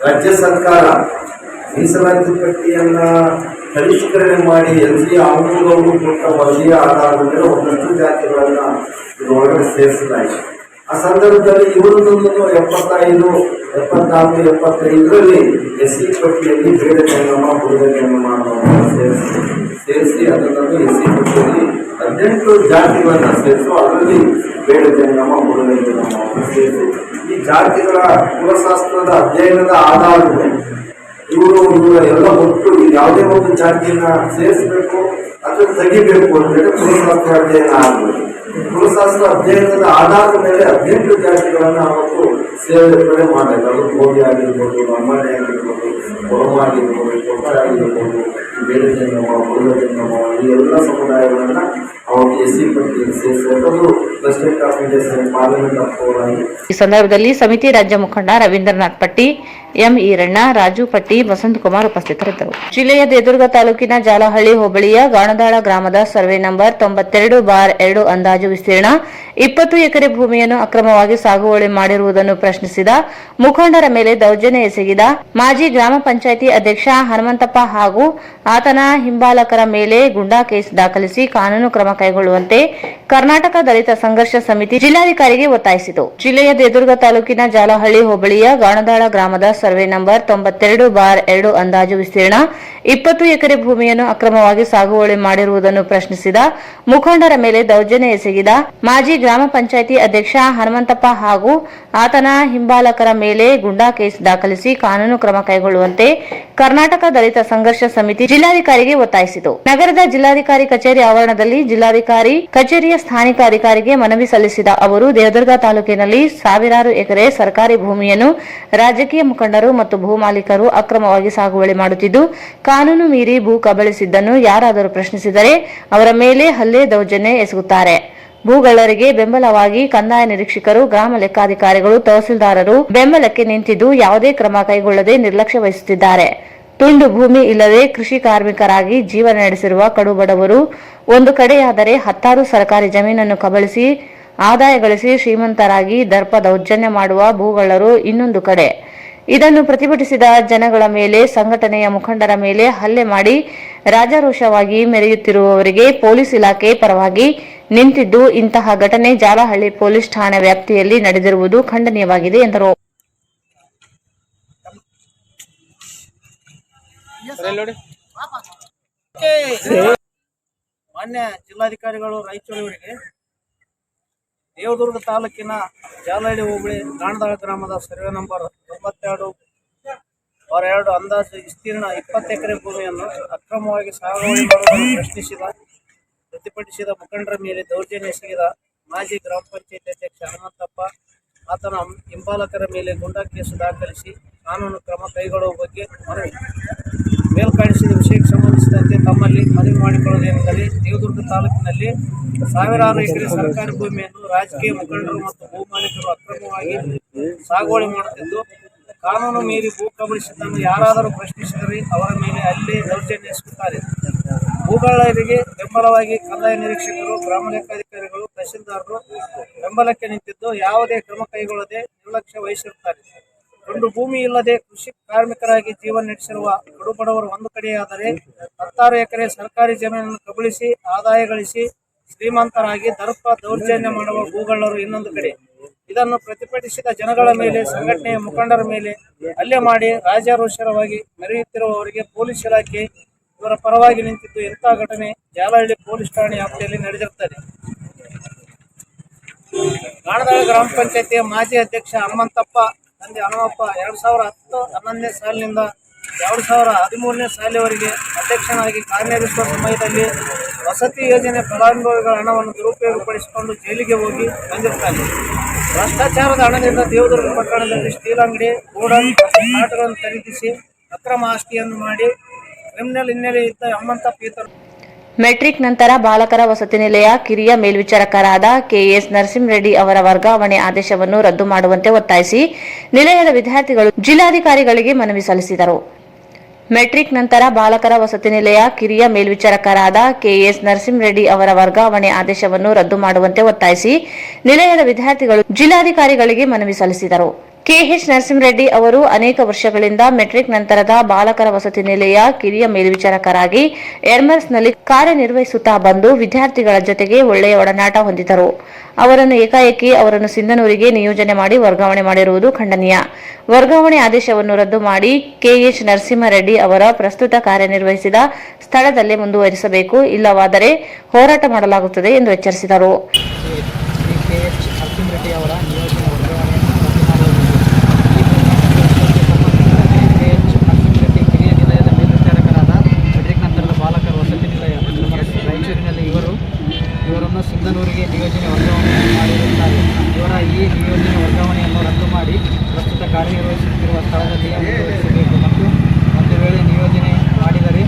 ರಾಜ್ಯ ಸರ್ಕಾರ ಮೀಸಲಾತಿ ಪಟ್ಟಿಯನ್ನ ಪರಿಷ್ಕರಣೆ ಮಾಡಿ NC ಆಮೂಲವರು ಕೊಟ್ಟ ವರದಿಯ ಆಧಾರದ ಮೇಲೆ ಒಂದಷ್ಟು ಜಾತಿಗಳನ್ನ ಇದರೊಳಗಡೆ ಸೇರಿಸಲಾಗಿದೆ. ಆ ಸಂದರ್ಭದಲ್ಲಿ ಇವರನ್ನು 75, 74, 75ರಲ್ಲಿ SC ಪಟ್ಟಿಯಲ್ಲಿ ಬೇಡ ಜಂಗಮ, ಬುಡದ ಜಂಗಮ ಸೇರಿಸಿ ಅದನ್ನು SC ಪಟ್ಟಿಯಲ್ಲಿ 18 ಜಾತಿಗಳನ್ನ ಸೇರಿಸು, ಅದರಲ್ಲಿ ಬೇಡ ಜಂಗಮ, ಬುಡದ ಜಂಗಮವನ್ನು ಸೇರಿಸಿ ಈ ಜಾತಿಗಳ ಕುಲಶಾಸ್ತ್ರದ ಅಧ್ಯಯನದ ಆಧಾರದ ಮೇಲೆ ಇವರು ಎಲ್ಲ ಒಟ್ಟು ಯಾವುದೇ ಒಂದು ಜಾತಿಯನ್ನ ಸೇರಿಸಬೇಕು ಅಥವಾ ತೆಗಿಬೇಕು ಅಂತೇಳಿ ಕುಲಶಾಸ್ತ್ರ ಅಧ್ಯಯನ ಆಗಬೇಕು. ಕುಲಶಾಸ್ತ್ರ ಅಧ್ಯಯನದ ಆಧಾರದ ಮೇಲೆ 18 ಜಾತಿಗಳನ್ನ ಅವತ್ತು ಸೇರ್ಪಡೆ ಮಾಡಬೇಕು. ಅದು ಗೋಧಿ ಆಗಿರ್ಬೋದು, ಲಂಬಾಣಿ ಆಗಿರ್ಬೋದು, ಕೊರಮ ಆಗಿರ್ಬೋದು, ಕೊಟ್ಟ ಆಗಿರ್ಬೋದು, ಬೇರೆ ಜಂಗಮ, ಬುಡದ ಜಂಗಮ, ಈ ಎಲ್ಲ ಸಮುದಾಯಗಳನ್ನ ಅವತ್ತು SC ಪಟ್ಟಿಯಲ್ಲಿ ಸೇರಿಸಬೇಕು. ಅದು president of India parliament approval. ಈ ಸಂದರ್ಭದಲ್ಲಿ ಸಮಿತಿ ರಾಜ್ಯ ಮುಖಂಡ ರವೀಂದ್ರನಾಥ್ ಪಟ್ಟಿ, ಎಂ ಈರಣ್ಣ, ರಾಜು ಪಟ್ಟಿ, ವಸಂತಕುಮಾರ್ ಉಪಸ್ಥಿತರಿದ್ದರು. ಜಿಲ್ಲೆಯ ದೇದುರ್ಗ ತಾಲೂಕಿನ ಜಾಲಹಳ್ಳಿ ಹೋಬಳಿಯ ಗಾಣದಾಳ ಗ್ರಾಮದ ಸರ್ವೆ ನಂಬರ್ 92/2 ಅಂದಾಜು ವಿಸ್ತೀರ್ಣ 20 ಎಕರೆ ಭೂಮಿಯನ್ನು ಅಕ್ರಮವಾಗಿ ಸಾಗುವಳಿ ಮಾಡಿರುವುದನ್ನು ಪ್ರಶ್ನಿಸಿದ ಮುಖಂಡರ ಮೇಲೆ ದೌರ್ಜನ್ಯ ಎಸಗಿದ ಮಾಜಿ ಗ್ರಾಮ ಪಂಚಾಯಿತಿ ಅಧ್ಯಕ್ಷ ಹನುಮಂತಪ್ಪ ಹಾಗೂ ಆತನ ಹಿಂಬಾಲಕರ ಮೇಲೆ ಗುಂಡಾ ಕೇಸ್ ದಾಖಲಿಸಿ ಕಾನೂನು ಕ್ರಮ ಕೈಗೊಳ್ಳುವಂತೆ ಕರ್ನಾಟಕ ದಲಿತ ಸಂಘರ್ಷ ಸಮಿತಿ ಜಿಲ್ಲಾಧಿಕಾರಿಗೆ ಒತ್ತಾಯಿಸಿತು. ಜಿಲ್ಲೆಯ ದೇದುರ್ಗ ತಾಲೂಕಿನ ಜಾಲಹಳ್ಳಿ ಹೋಬಳಿಯ ಗಾಣದಾಳ ಗ್ರಾಮದ ಸರ್ವೆ ನಂಬರ್ 92/2 ಅಂದಾಜು ವಿಸ್ತೀರ್ಣ 20 ಎಕರೆ ಭೂಮಿಯನ್ನು ಅಕ್ರಮವಾಗಿ ಸಾಗುವಳಿ ಮಾಡಿರುವುದನ್ನು ಪ್ರಶ್ನಿಸಿದ ಮುಖಂಡರ ಮೇಲೆ ದೌರ್ಜನ್ಯ ಎಸಗಿದ ಮಾಜಿ ಗ್ರಾಮ ಪಂಚಾಯಿತಿ ಅಧ್ಯಕ್ಷ ಹನುಮಂತಪ್ಪ ಹಾಗೂ ಆತನ ಹಿಂಬಾಲಕರ ಮೇಲೆ ಗುಂಡಾ ಕೇಸ್ ದಾಖಲಿಸಿ ಕಾನೂನು ಕ್ರಮ ಕೈಗೊಳ್ಳುವಂತೆ ಕರ್ನಾಟಕ ದಲಿತ ಸಂಘರ್ಷ ಸಮಿತಿ ಜಿಲ್ಲಾಧಿಕಾರಿಗೆ ಒತ್ತಾಯಿಸಿತು. ನಗರದ ಜಿಲ್ಲಾಧಿಕಾರಿ ಕಚೇರಿ ಆವರಣದಲ್ಲಿ ಜಿಲ್ಲಾಧಿಕಾರಿ ಕಚೇರಿಯ ಸ್ಥಾನಿಕ ಅಧಿಕಾರಿಗೆ ಮನವಿ ಸಲ್ಲಿಸಿದ ಅವರು ದೇವದುರ್ಗ ತಾಲೂಕಿನಲ್ಲಿ ಸಾವಿರಾರು ಎಕರೆ ಸರ್ಕಾರಿ ಭೂಮಿಯನ್ನು ರಾಜಕೀಯ ಮುಖಂಡರು ಮತ್ತು ಭೂ ಮಾಲೀಕರು ಅಕ್ರಮವಾಗಿ ಸಾಗುವಳಿ ಮಾಡುತ್ತಿದ್ದು ಕಾನೂನು ಮೀರಿ ಭೂ ಕಬಳಿಸಿದ್ದನ್ನು ಯಾರಾದರೂ ಪ್ರಶ್ನಿಸಿದರೆ ಅವರ ಮೇಲೆ ಹಲ್ಲೆ, ದೌರ್ಜನ್ಯ ಎಸಗುತ್ತಾರೆ. ಭೂಗಳ್ಳರಿಗೆ ಬೆಂಬಲವಾಗಿ ಕಂದಾಯ ನಿರೀಕ್ಷಕರು, ಗ್ರಾಮ ಲೆಕ್ಕಾಧಿಕಾರಿಗಳು, ತಹಸೀಲ್ದಾರರು ಬೆಂಬಲಕ್ಕೆ ನಿಂತಿದ್ದು ಯಾವುದೇ ಕ್ರಮ ಕೈಗೊಳ್ಳದೆ ನಿರ್ಲಕ್ಷ್ಯ ವಹಿಸುತ್ತಿದ್ದಾರೆ. ತುಂಡು ಭೂಮಿ ಇಲ್ಲದೆ ಕೃಷಿ ಕಾರ್ಮಿಕರಾಗಿ ಜೀವನ ನಡೆಸಿರುವ ಕಡು ಬಡವರು ಒಂದು ಕಡೆಯಾದರೆ 10 ಸರ್ಕಾರಿ ಜಮೀನನ್ನು ಕಬಳಿಸಿ ಆದಾಯ ಗಳಿಸಿ ಶ್ರೀಮಂತರಾಗಿ ದರ್ಪ ದೌರ್ಜನ್ಯ ಮಾಡುವ ಭೂಗಳ್ಳರು ಇನ್ನೊಂದು ಕಡೆ. ಇದನ್ನು ಪ್ರತಿಭಟಿಸಿದ ಜನಗಳ ಮೇಲೆ, ಸಂಘಟನೆಯ ಮುಖಂಡರ ಮೇಲೆ ಹಲ್ಲೆ ಮಾಡಿ ರಾಜಾರೋಷವಾಗಿ ಮೆರೆಯುತ್ತಿರುವವರಿಗೆ ಪೊಲೀಸ್ ಇಲಾಖೆ ಪರವಾಗಿ ನಿಂತಿದ್ದು, ಇಂತಹ ಘಟನೆ ಜಾಲಹಳ್ಳಿ ಪೊಲೀಸ್ ಠಾಣೆ ವ್ಯಾಪ್ತಿಯಲ್ಲಿ ನಡೆದಿರುವುದು ಖಂಡನೀಯವಾಗಿದೆ ಎಂದರು. ಮಾನ್ಯ ಜಿಲ್ಲಾಧಿಕಾರಿಗಳು ರಾಯಚೂರಿಗೆ ದೇವದುರ್ಗ ತಾಲೂಕಿನ ಜಾಲಹಳ್ಳಿ ಹೋಬಳಿ ಗಾಣದಾಳ ಗ್ರಾಮದ ಸರ್ವೆ ನಂಬರ್ 92/2 ಅಂದಾಜು ವಿಸ್ತೀರ್ಣ 20 ಎಕರೆ ಭೂಮಿಯನ್ನು ಅಕ್ರಮವಾಗಿ ಸಾಗುವಳಿ ಮಾಡುವುದನ್ನು ಪ್ರತಿಭಟಿಸಿದ ಮುಖಂಡರ ಮೇಲೆ ದೌರ್ಜನ್ಯ ಎಸಗಿದ ಮಾಜಿ ಗ್ರಾಮ ಪಂಚಾಯತ್ ಅಧ್ಯಕ್ಷ ಹನುಮಂತಪ್ಪ ಆತನ ಹಿಂಬಾಲಕರ ಮೇಲೆ ಗುಂಡಾ ಕೇಸು ದಾಖಲಿಸಿ ಕಾನೂನು ಕ್ರಮ ಕೈಗೊಳ್ಳುವ ಬಗ್ಗೆ ಮನವಿ. ಮೇಲ್ಕಾಣಿಸಿದ ವಿಷಯಕ್ಕೆ ಸಂಬಂಧಿಸಿದಂತೆ ತಮ್ಮಲ್ಲಿ ಮನವಿ ಮಾಡಿಕೊಳ್ಳುವುದೇನೆಂದರೆ, ದೇವದುರ್ಗ ತಾಲೂಕಿನಲ್ಲಿ ಸಾವಿರಾರು ಎಕರೆ ಸರ್ಕಾರಿ ಭೂಮಿಯನ್ನು ರಾಜಕೀಯ ಮುಖಂಡರು ಮತ್ತು ಭೂಮಾಲೀಕರು ಅಕ್ರಮವಾಗಿ ಸಾಗುವಳಿ ಮಾಡುತ್ತಿದ್ದು, ಕಾನೂನು ಮೀರಿ ಭೂ ಕಬಳಿಸಿದ್ದನ್ನು ಯಾರಾದರೂ ಪ್ರಶ್ನಿಸಿದರೆ ಅವರ ಮೇಲೆ ಅಲ್ಲೇ ದೌರ್ಜನ್ಯ ಎಸಗುತ್ತಾರೆ. ಭೂಗಳ್ಳರಿಗೆ ಬೆಂಬಲವಾಗಿ ಕಂದಾಯ ನಿರೀಕ್ಷಕರು, ಗ್ರಾಮ ಲೆಕ್ಕಾಧಿಕಾರಿಗಳು, ತಹಶೀಲ್ದಾರರು ಬೆಂಬಲಕ್ಕೆ ನಿಂತಿದ್ದು ಯಾವುದೇ ಕ್ರಮ ಕೈಗೊಳ್ಳದೆ ನಿರ್ಲಕ್ಷ್ಯ ವಹಿಸಿರುತ್ತಾರೆ. ಒಂದು ಭೂಮಿ ಇಲ್ಲದೆ ಕೃಷಿ ಕಾರ್ಮಿಕರಾಗಿ ಜೀವನ ನಡೆಸಿರುವ ಕಡುಬಡವರು ಒಂದು ಕಡೆಯಾದರೆ 16 ಎಕರೆ ಸರ್ಕಾರಿ ಜಮೀನನ್ನು ಕಬಳಿಸಿ ಆದಾಯ ಗಳಿಸಿ ಶ್ರೀಮಂತರಾಗಿ ದೌರ್ಜನ್ಯ ಮಾಡುವ ಭೂಗಳ್ಳರು ಇನ್ನೊಂದು ಕಡೆ. ಇದನ್ನು ಪ್ರತಿಭಟಿಸಿದ ಜನಗಳ ಮೇಲೆ, ಸಂಘಟನೆಯ ಮುಖಂಡರ ಮೇಲೆ ಹಲ್ಲೆ ಮಾಡಿ ರಾಜಾರೋಷರವಾಗಿ ಮೆರೆಯುತ್ತಿರುವವರಿಗೆ ಪೊಲೀಸ್ ಇಲಾಖೆ ಇವರ ಪರವಾಗಿ ನಿಂತಿದ್ದು, ಇಂತಹ ಘಟನೆ ಜಾಲಹಳ್ಳಿ ಪೊಲೀಸ್ ಠಾಣೆ ವ್ಯಾಪ್ತಿಯಲ್ಲಿ ನಡೆದಿರುತ್ತದೆ. ಗಾಣದಾಳ ಗ್ರಾಮ ಪಂಚಾಯತಿಯ ಮಾಜಿ ಅಧ್ಯಕ್ಷ ಹನುಮಂತಪ್ಪ ತಂದೆ ಹನುಮಪ್ಪ 2010-11ನೇ ಸಾಲಿನಿಂದ 2013ನೇ ಸಾಲಿವರೆಗೆ ಅಧ್ಯಕ್ಷನಾಗಿ ಕಾರ್ಯನಿರ್ವಹಿಸುವ ಸಮಯದಲ್ಲಿ ವಸತಿ ಯೋಜನೆ ಫಲಾನುಭವಿಗಳ ಹಣವನ್ನು ದುರುಪಯೋಗಪಡಿಸಿಕೊಂಡು ಜೈಲಿಗೆ ಹೋಗಿ ಬಂದಿರುತ್ತಾನೆ. ಭ್ರಷ್ಟಾಚಾರದ ಹಣದಿಂದ ದೇವದುರ್ಗ ಪಟ್ಟಣದಲ್ಲಿ ಸ್ಟೀಲ್ ಅಂಗಡಿ, ಗೋಡನ್ ಮತ್ತು ಫ್ಲಾಟ್ಗಳನ್ನು ಖರೀದಿಸಿ ಅಕ್ರಮ ಆಸ್ತಿಯನ್ನು ಮಾಡಿ ಕ್ರಿಮಿನಲ್ ಹಿನ್ನೆಲೆ ಇದ್ದ ಹನುಮಂತಪ್ಪ ಈತರು ಮೆಟ್ರಿಕ್ ನಂತರ ಬಾಲಕರ ವಸತಿ ನಿಲಯ ಕಿರಿಯ ಮೇಲ್ವಿಚಾರಕರಾದ ಕೆಎಸ್ ನರಸಿಂಹರೆಡ್ಡಿ ಅವರ ವರ್ಗಾವಣೆ ಆದೇಶವನ್ನು ರದ್ದು ಮಾಡುವಂತೆ ಒತ್ತಾಯಿಸಿ ನಿಲಯದ ವಿದ್ಯಾರ್ಥಿಗಳು ಜಿಲ್ಲಾಧಿಕಾರಿಗಳಿಗೆ ಮನವಿ ಸಲ್ಲಿಸಿದರು. ಮೆಟ್ರಿಕ್ ನಂತರ ಬಾಲಕರ ವಸತಿ ನಿಲಯ ಕಿರಿಯ ಮೇಲ್ವಿಚಾರಕರಾದ ಕೆಎಸ್ ನರಸಿಂಹರೆಡ್ಡಿ ಅವರ ವರ್ಗಾವಣೆ ಆದೇಶವನ್ನು ರದ್ದು ಮಾಡುವಂತೆ ಒತ್ತಾಯಿಸಿ ನಿಲಯದ ವಿದ್ಯಾರ್ಥಿಗಳು ಜಿಲ್ಲಾಧಿಕಾರಿಗಳಿಗೆ ಮನವಿ ಸಲ್ಲಿಸಿದರು. ಕೆಎಚ್ ನರಸಿಂಹರೆಡ್ಡಿ ಅವರು ಅನೇಕ ವರ್ಷಗಳಿಂದ ಮೆಟ್ರಿಕ್ ನಂತರದ ಬಾಲಕರ ವಸತಿ ನಿಲಯ ಕಿರಿಯ ಮೇಲ್ವಿಚಾರಕರಾಗಿ ಎರ್ಮರ್ಸ್ನಲ್ಲಿ ಕಾರ್ಯನಿರ್ವಹಿಸುತ್ತಾ ಬಂದು ವಿದ್ಯಾರ್ಥಿಗಳ ಜೊತೆಗೆ ಒಳ್ಳೆಯ ಒಡನಾಟ ಹೊಂದಿದ್ದರು. ಅವರನ್ನು ಏಕಾಏಕಿ ಅವರನ್ನು ಸಿಂಧನೂರಿಗೆ ನಿಯೋಜನೆ ಮಾಡಿ ವರ್ಗಾವಣೆ ಮಾಡಿರುವುದು ಖಂಡನೀಯ. ವರ್ಗಾವಣೆ ಆದೇಶವನ್ನು ರದ್ದು ಮಾಡಿ ಕೆಎಚ್ ನರಸಿಂಹರೆಡ್ಡಿ ಅವರ ಪ್ರಸ್ತುತ ಕಾರ್ಯನಿರ್ವಹಿಸಿದ ಸ್ಥಳದಲ್ಲೇ ಮುಂದುವರಿಸಬೇಕು, ಇಲ್ಲವಾದರೆ ಹೋರಾಟ ಮಾಡಲಾಗುತ್ತದೆ ಎಂದು ಎಚ್ಚರಿಸಿದರು. ಇವರನ್ನು ಸಿಂಧನೂರಿಗೆ ನಿಯೋಜನೆ ವರ್ಗಾವಣೆ ಮಾಡಿರುತ್ತಾರೆ. ಇವರ ಈ ನಿಯೋಜನೆ ವರ್ಗಾವಣೆಯನ್ನು ರದ್ದು ಮಾಡಿ ಪ್ರಸ್ತುತ ಕಾರ್ಯನಿರ್ವಹಿಸುತ್ತಿರುವ ಸ್ಥಳದಲ್ಲಿ ಮುಂದುವರಿಸಬೇಕು ಮತ್ತು ಒಂದು ವೇಳೆ ನಿಯೋಜನೆ ಮಾಡಿದರೆ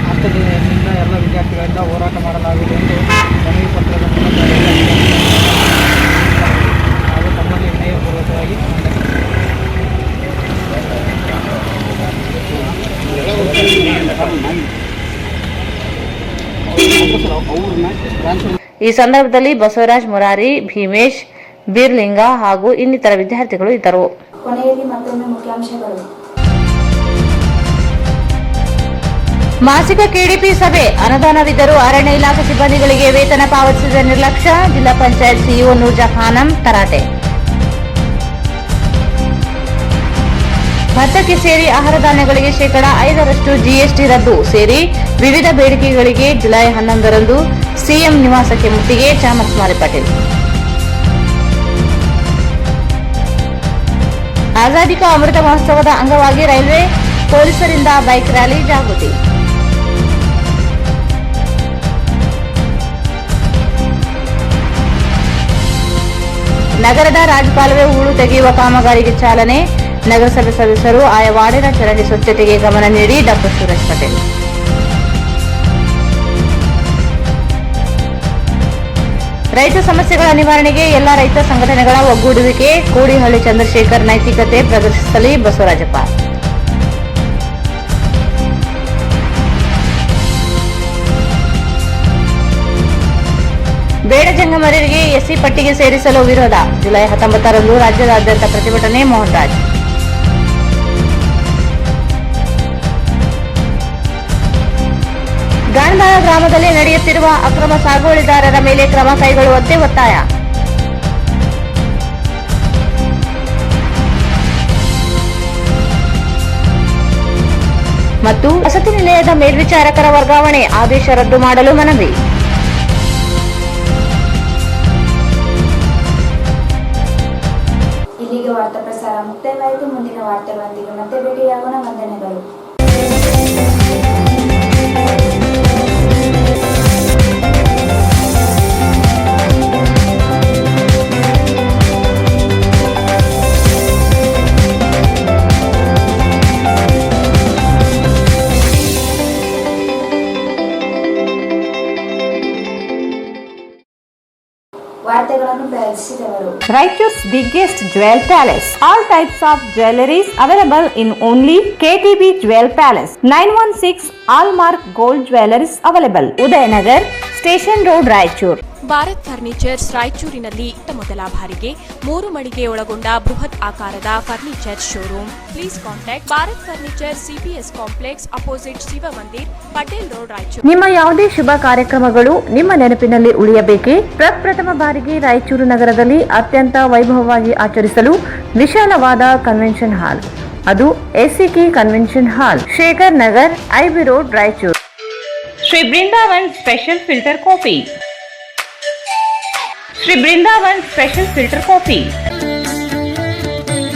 ಹಂತದಿಂದ ಎಲ್ಲ ವಿದ್ಯಾರ್ಥಿಗಳಿಂದ ಹೋರಾಟ ಮಾಡಲಾಗುವುದು ಎಂದು ಮನವಿ ಪತ್ರದ ಮೂಲಕ ಹಾಗೂ ತಮ್ಮಲ್ಲಿ ವಿನಯಪೂರ್ವಕವಾಗಿ ಈ ಸಂದರ್ಭದಲ್ಲಿ ಬಸವರಾಜ್, ಮುರಾರಿ, ಭೀಮೇಶ್, ಬೀರ್ಲಿಂಗ ಹಾಗೂ ಇನ್ನಿತರ ವಿದ್ಯಾರ್ಥಿಗಳು ಇದ್ದರು. ಕೊನೆಯಲ್ಲಿ ಮತ್ತೊಮ್ಮೆ ಮುಖ್ಯಾಂಶಗಳು. ಮಾಸಿಕ ಕೆಡಿಪಿ ಸಭೆ, ಅನುದಾನವಿದ್ದರೂ ಅರಣ್ಯ ಇಲಾಖೆ ಸಿಬ್ಬಂದಿಗಳಿಗೆ ವೇತನ ಪಾವತಿಸಿದ ನಿರ್ಲಕ್ಷ್ಯ, ಜಿಲ್ಲಾ ಪಂಚಾಯತ್ ಸಿಇಒ ನೂರ್ಜಾ ಖಾನಂ ತರಾಟೆ. ಭತ್ತಕ್ಕೆ ಸೇರಿ ಆಹಾರ ಧಾನ್ಯಗಳಿಗೆ ಶೇಕಡಾ 5% ಜಿಎಸ್ಟಿ ರದ್ದು ಸೇರಿ ವಿವಿಧ ಬೇಡಿಕೆಗಳಿಗೆ ಜುಲೈ 11ರಂದು ಸಿಎಂ ನಿವಾಸಕ್ಕೆ ಮುತ್ತಿಗೆ, ಚಾಮಸ್ಮಾರಿ ಪಾಟೀಲ್. ಆಜಾದಿ ಕಾ ಅಮೃತ ಮಹೋತ್ಸವದ ಅಂಗವಾಗಿ ರೈಲ್ವೆ ಪೊಲೀಸರಿಂದ ಬೈಕ್ ರ್ಯಾಲಿ ಜಾಗೃತಿ. ನಗರದ ರಾಜಕಾಲುವೆ ಹೂಳು ತೆಗೆಯುವ ಕಾಮಗಾರಿಗೆ ಚಾಲನೆ, ನಗರಸಭೆ ಸದಸ್ಯರು ಆಯಾ ವಾರ್ಡಿನ ಚರಂಡಿ ಸ್ವಚ್ಛತೆಗೆ ಗಮನ ನೀಡಿ ಡಾ. ಸುರೇಶ್ ಪಟೇಲ್. ರೈತ ಸಮಸ್ಯೆಗಳ ನಿವಾರಣೆಗೆ ಎಲ್ಲ ರೈತ ಸಂಘಟನೆಗಳ ಒಗ್ಗೂಡುವಿಕೆ, ಕೋಡಿಹಳ್ಳಿ ಚಂದ್ರಶೇಖರ್ ನೈತಿಕತೆ ಪ್ರದರ್ಶಿಸಲಿ ಬಸವರಾಜಪ್ಪ. ಬೇಡ ಜಂಗಮರಿಗೆ ಎಸ್ಸಿ ಪಟ್ಟಿಗೆ ಸೇರಿಸಲು ವಿರೋಧ, ಜುಲೈ 19ರಂದು ರಾಜ್ಯದಾದ್ಯಂತ ಪ್ರತಿಭಟನೆ, ಮೋಹನ್ ರಾಜ್. ಗಾಣದಾಳ ಗ್ರಾಮದಲ್ಲಿ ನಡೆಯುತ್ತಿರುವ ಅಕ್ರಮ ಸಾಗುವಳಿದಾರರ ಮೇಲೆ ಕ್ರಮ ಕೈಗೊಳ್ಳುವಂತೆ ಒತ್ತಾಯ. ಮತ್ತು ವಸತಿ ನಿಲಯದ ಮೇಲ್ವಿಚಾರಕರ ವರ್ಗಾವಣೆ ಆದೇಶ ರದ್ದು ಮಾಡಲು ಮನವಿ. ಇಲ್ಲಿಗೆ ವಾರ್ತಾ ಪ್ರಸಾರ ಮುಕ್ತಾಯವಾಯಿತು. ಮುಂದಿನ ವಾರ್ತೆಗಳೊಂದಿಗೆ ಮತ್ತೆ ಭೇಟಿಯಾಗೋಣ. ವಂದನೆಗಳು. ವಾರ್ತೆಗಳನ್ನು ಪ್ರದರ್ಶಿಸಿದವರು Raichur's biggest jewel palace. All types of jewelries available in only KTB Jewel Palace. 916 Allmark Gold Jewelries available. Udayanagar, Station Road, Raichur. Bharat furnitures ರಾಯಚೂರಿನಲ್ಲಿ ಮೊದಲ ಬಾರಿಗೆ 3 ಮಳಿಗೆ ಒಳಗೊಂಡ ಬೃಹತ್ ಆಕಾರದ furniture showroom. Please contact Bharat furniture CPS complex opposite Shiva Mandir, Patel road, Raichur. ನಿಮ್ಮ ಯಾವುದೇ ಶುಭ ಕಾರ್ಯಕ್ರಮಗಳು ನಿಮ್ಮ ನೆನಪಿನಲ್ಲಿ ಉಳಿಯಬೇಕೇ? ಪ್ರಪ್ರಥಮ ಬಾರಿಗೆ ರಾಯಚೂರು ನಗರದಲ್ಲಿ ಅತ್ಯಂತ ವೈಭವವಾಗಿ ಆಚರಿಸಲು ವಿಶಾಲವಾದ ಕನ್ವೆನ್ಷನ್ ಹಾಲ್, ಅದು SCK convention hall, Shekhar Nagar, IB road, Raichur. Shri Brindavan special filter coffee. Shri Brindavan special filter coffee.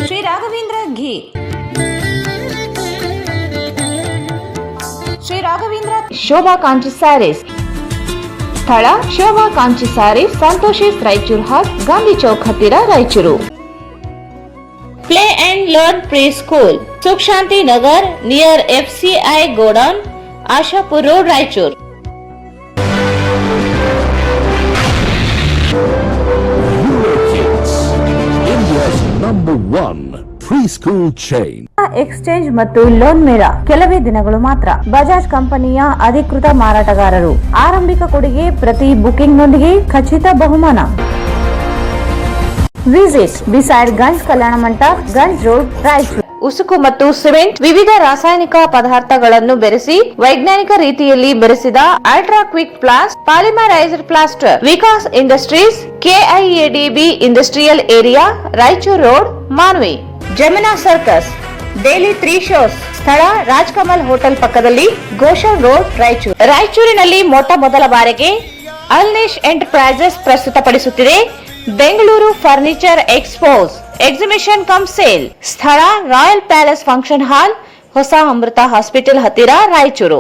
Shri Raghavendra ghee. Shri Raghavendra Shobha Kanchi sarees. ಸ್ಥಳ ಶೋಭಾ ಕಾಂಚಿ ಸ್ಯಾರೀಸ್, ಸಂತೋಷಿಸ್ ರಾಯಚೂರು ಹಾಟ್, ಗಾಂಧಿ ಚೌಕ್ ಹತ್ತಿರ, Raichur. Play and learn preschool, Sukh Shanti Nagar near FCI godown, Ashapur road, Raichur. India's #1 preschool chain. Exchange ಮತ್ತು ಲೋನ್ ಮೇಳ ಕೆಲವೇ ದಿನಗಳು ಮಾತ್ರ. ಬಜಾಜ್ ಕಂಪನಿಯ ಅಧಿಕೃತ ಮಾರಾಟಗಾರರು. ಆರಂಭಿಕ ಕೊಡುಗೆ ಪ್ರತಿ ಬುಕಿಂಗ್ ನೊಂದಿಗೆ ಖಚಿತ ಬಹುಮಾನ. Visit beside Ganj Kalyana Mantapa, Ganj road, Raichur. ಉಸುಕು ಮತ್ತು ಸಿಮೆಂಟ್ ವಿವಿಧ ರಾಸಾಯನಿಕ ಪದಾರ್ಥಗಳನ್ನು ಬೆರೆಸಿ ವೈಜ್ಞಾನಿಕ ರೀತಿಯಲ್ಲಿ ಬೆರೆಸಿದ ultra quick plast polymerised plaster. Vikas industries, KIADB industrial area, Raichur road, Manvi. Jamuna circus daily 3 shows. ಸ್ಥಳ ರಾಜ್ಕಮಲ್ ಹೋಟೆಲ್ ಪಕ್ಕದಲ್ಲಿ, ಗೋಶನ್ ರೋಡ್, ರಾಯಚೂರು. ರಾಯಚೂರಿನಲ್ಲಿ ಮೊದಲ ಬಾರಿಗೆ ಅಲ್ನಿಶ್ ಎಂಟರ್ಪ್ರೈಸಸ್ ಪ್ರಸ್ತುತಪಡಿಸುತ್ತಿದೆ Bengaluru furniture expos exhibition cum sale. ಸ್ಥಳ ರಾಯಲ್ ಪ್ಯಾಲೇಸ್ ಫಂಕ್ಷನ್ ಹಾಲ್, ಹೊಸ ಅಮೃತ ಹಾಸ್ಪಿಟಲ್ ಹತ್ತಿರ, ರಾಯಚೂರು.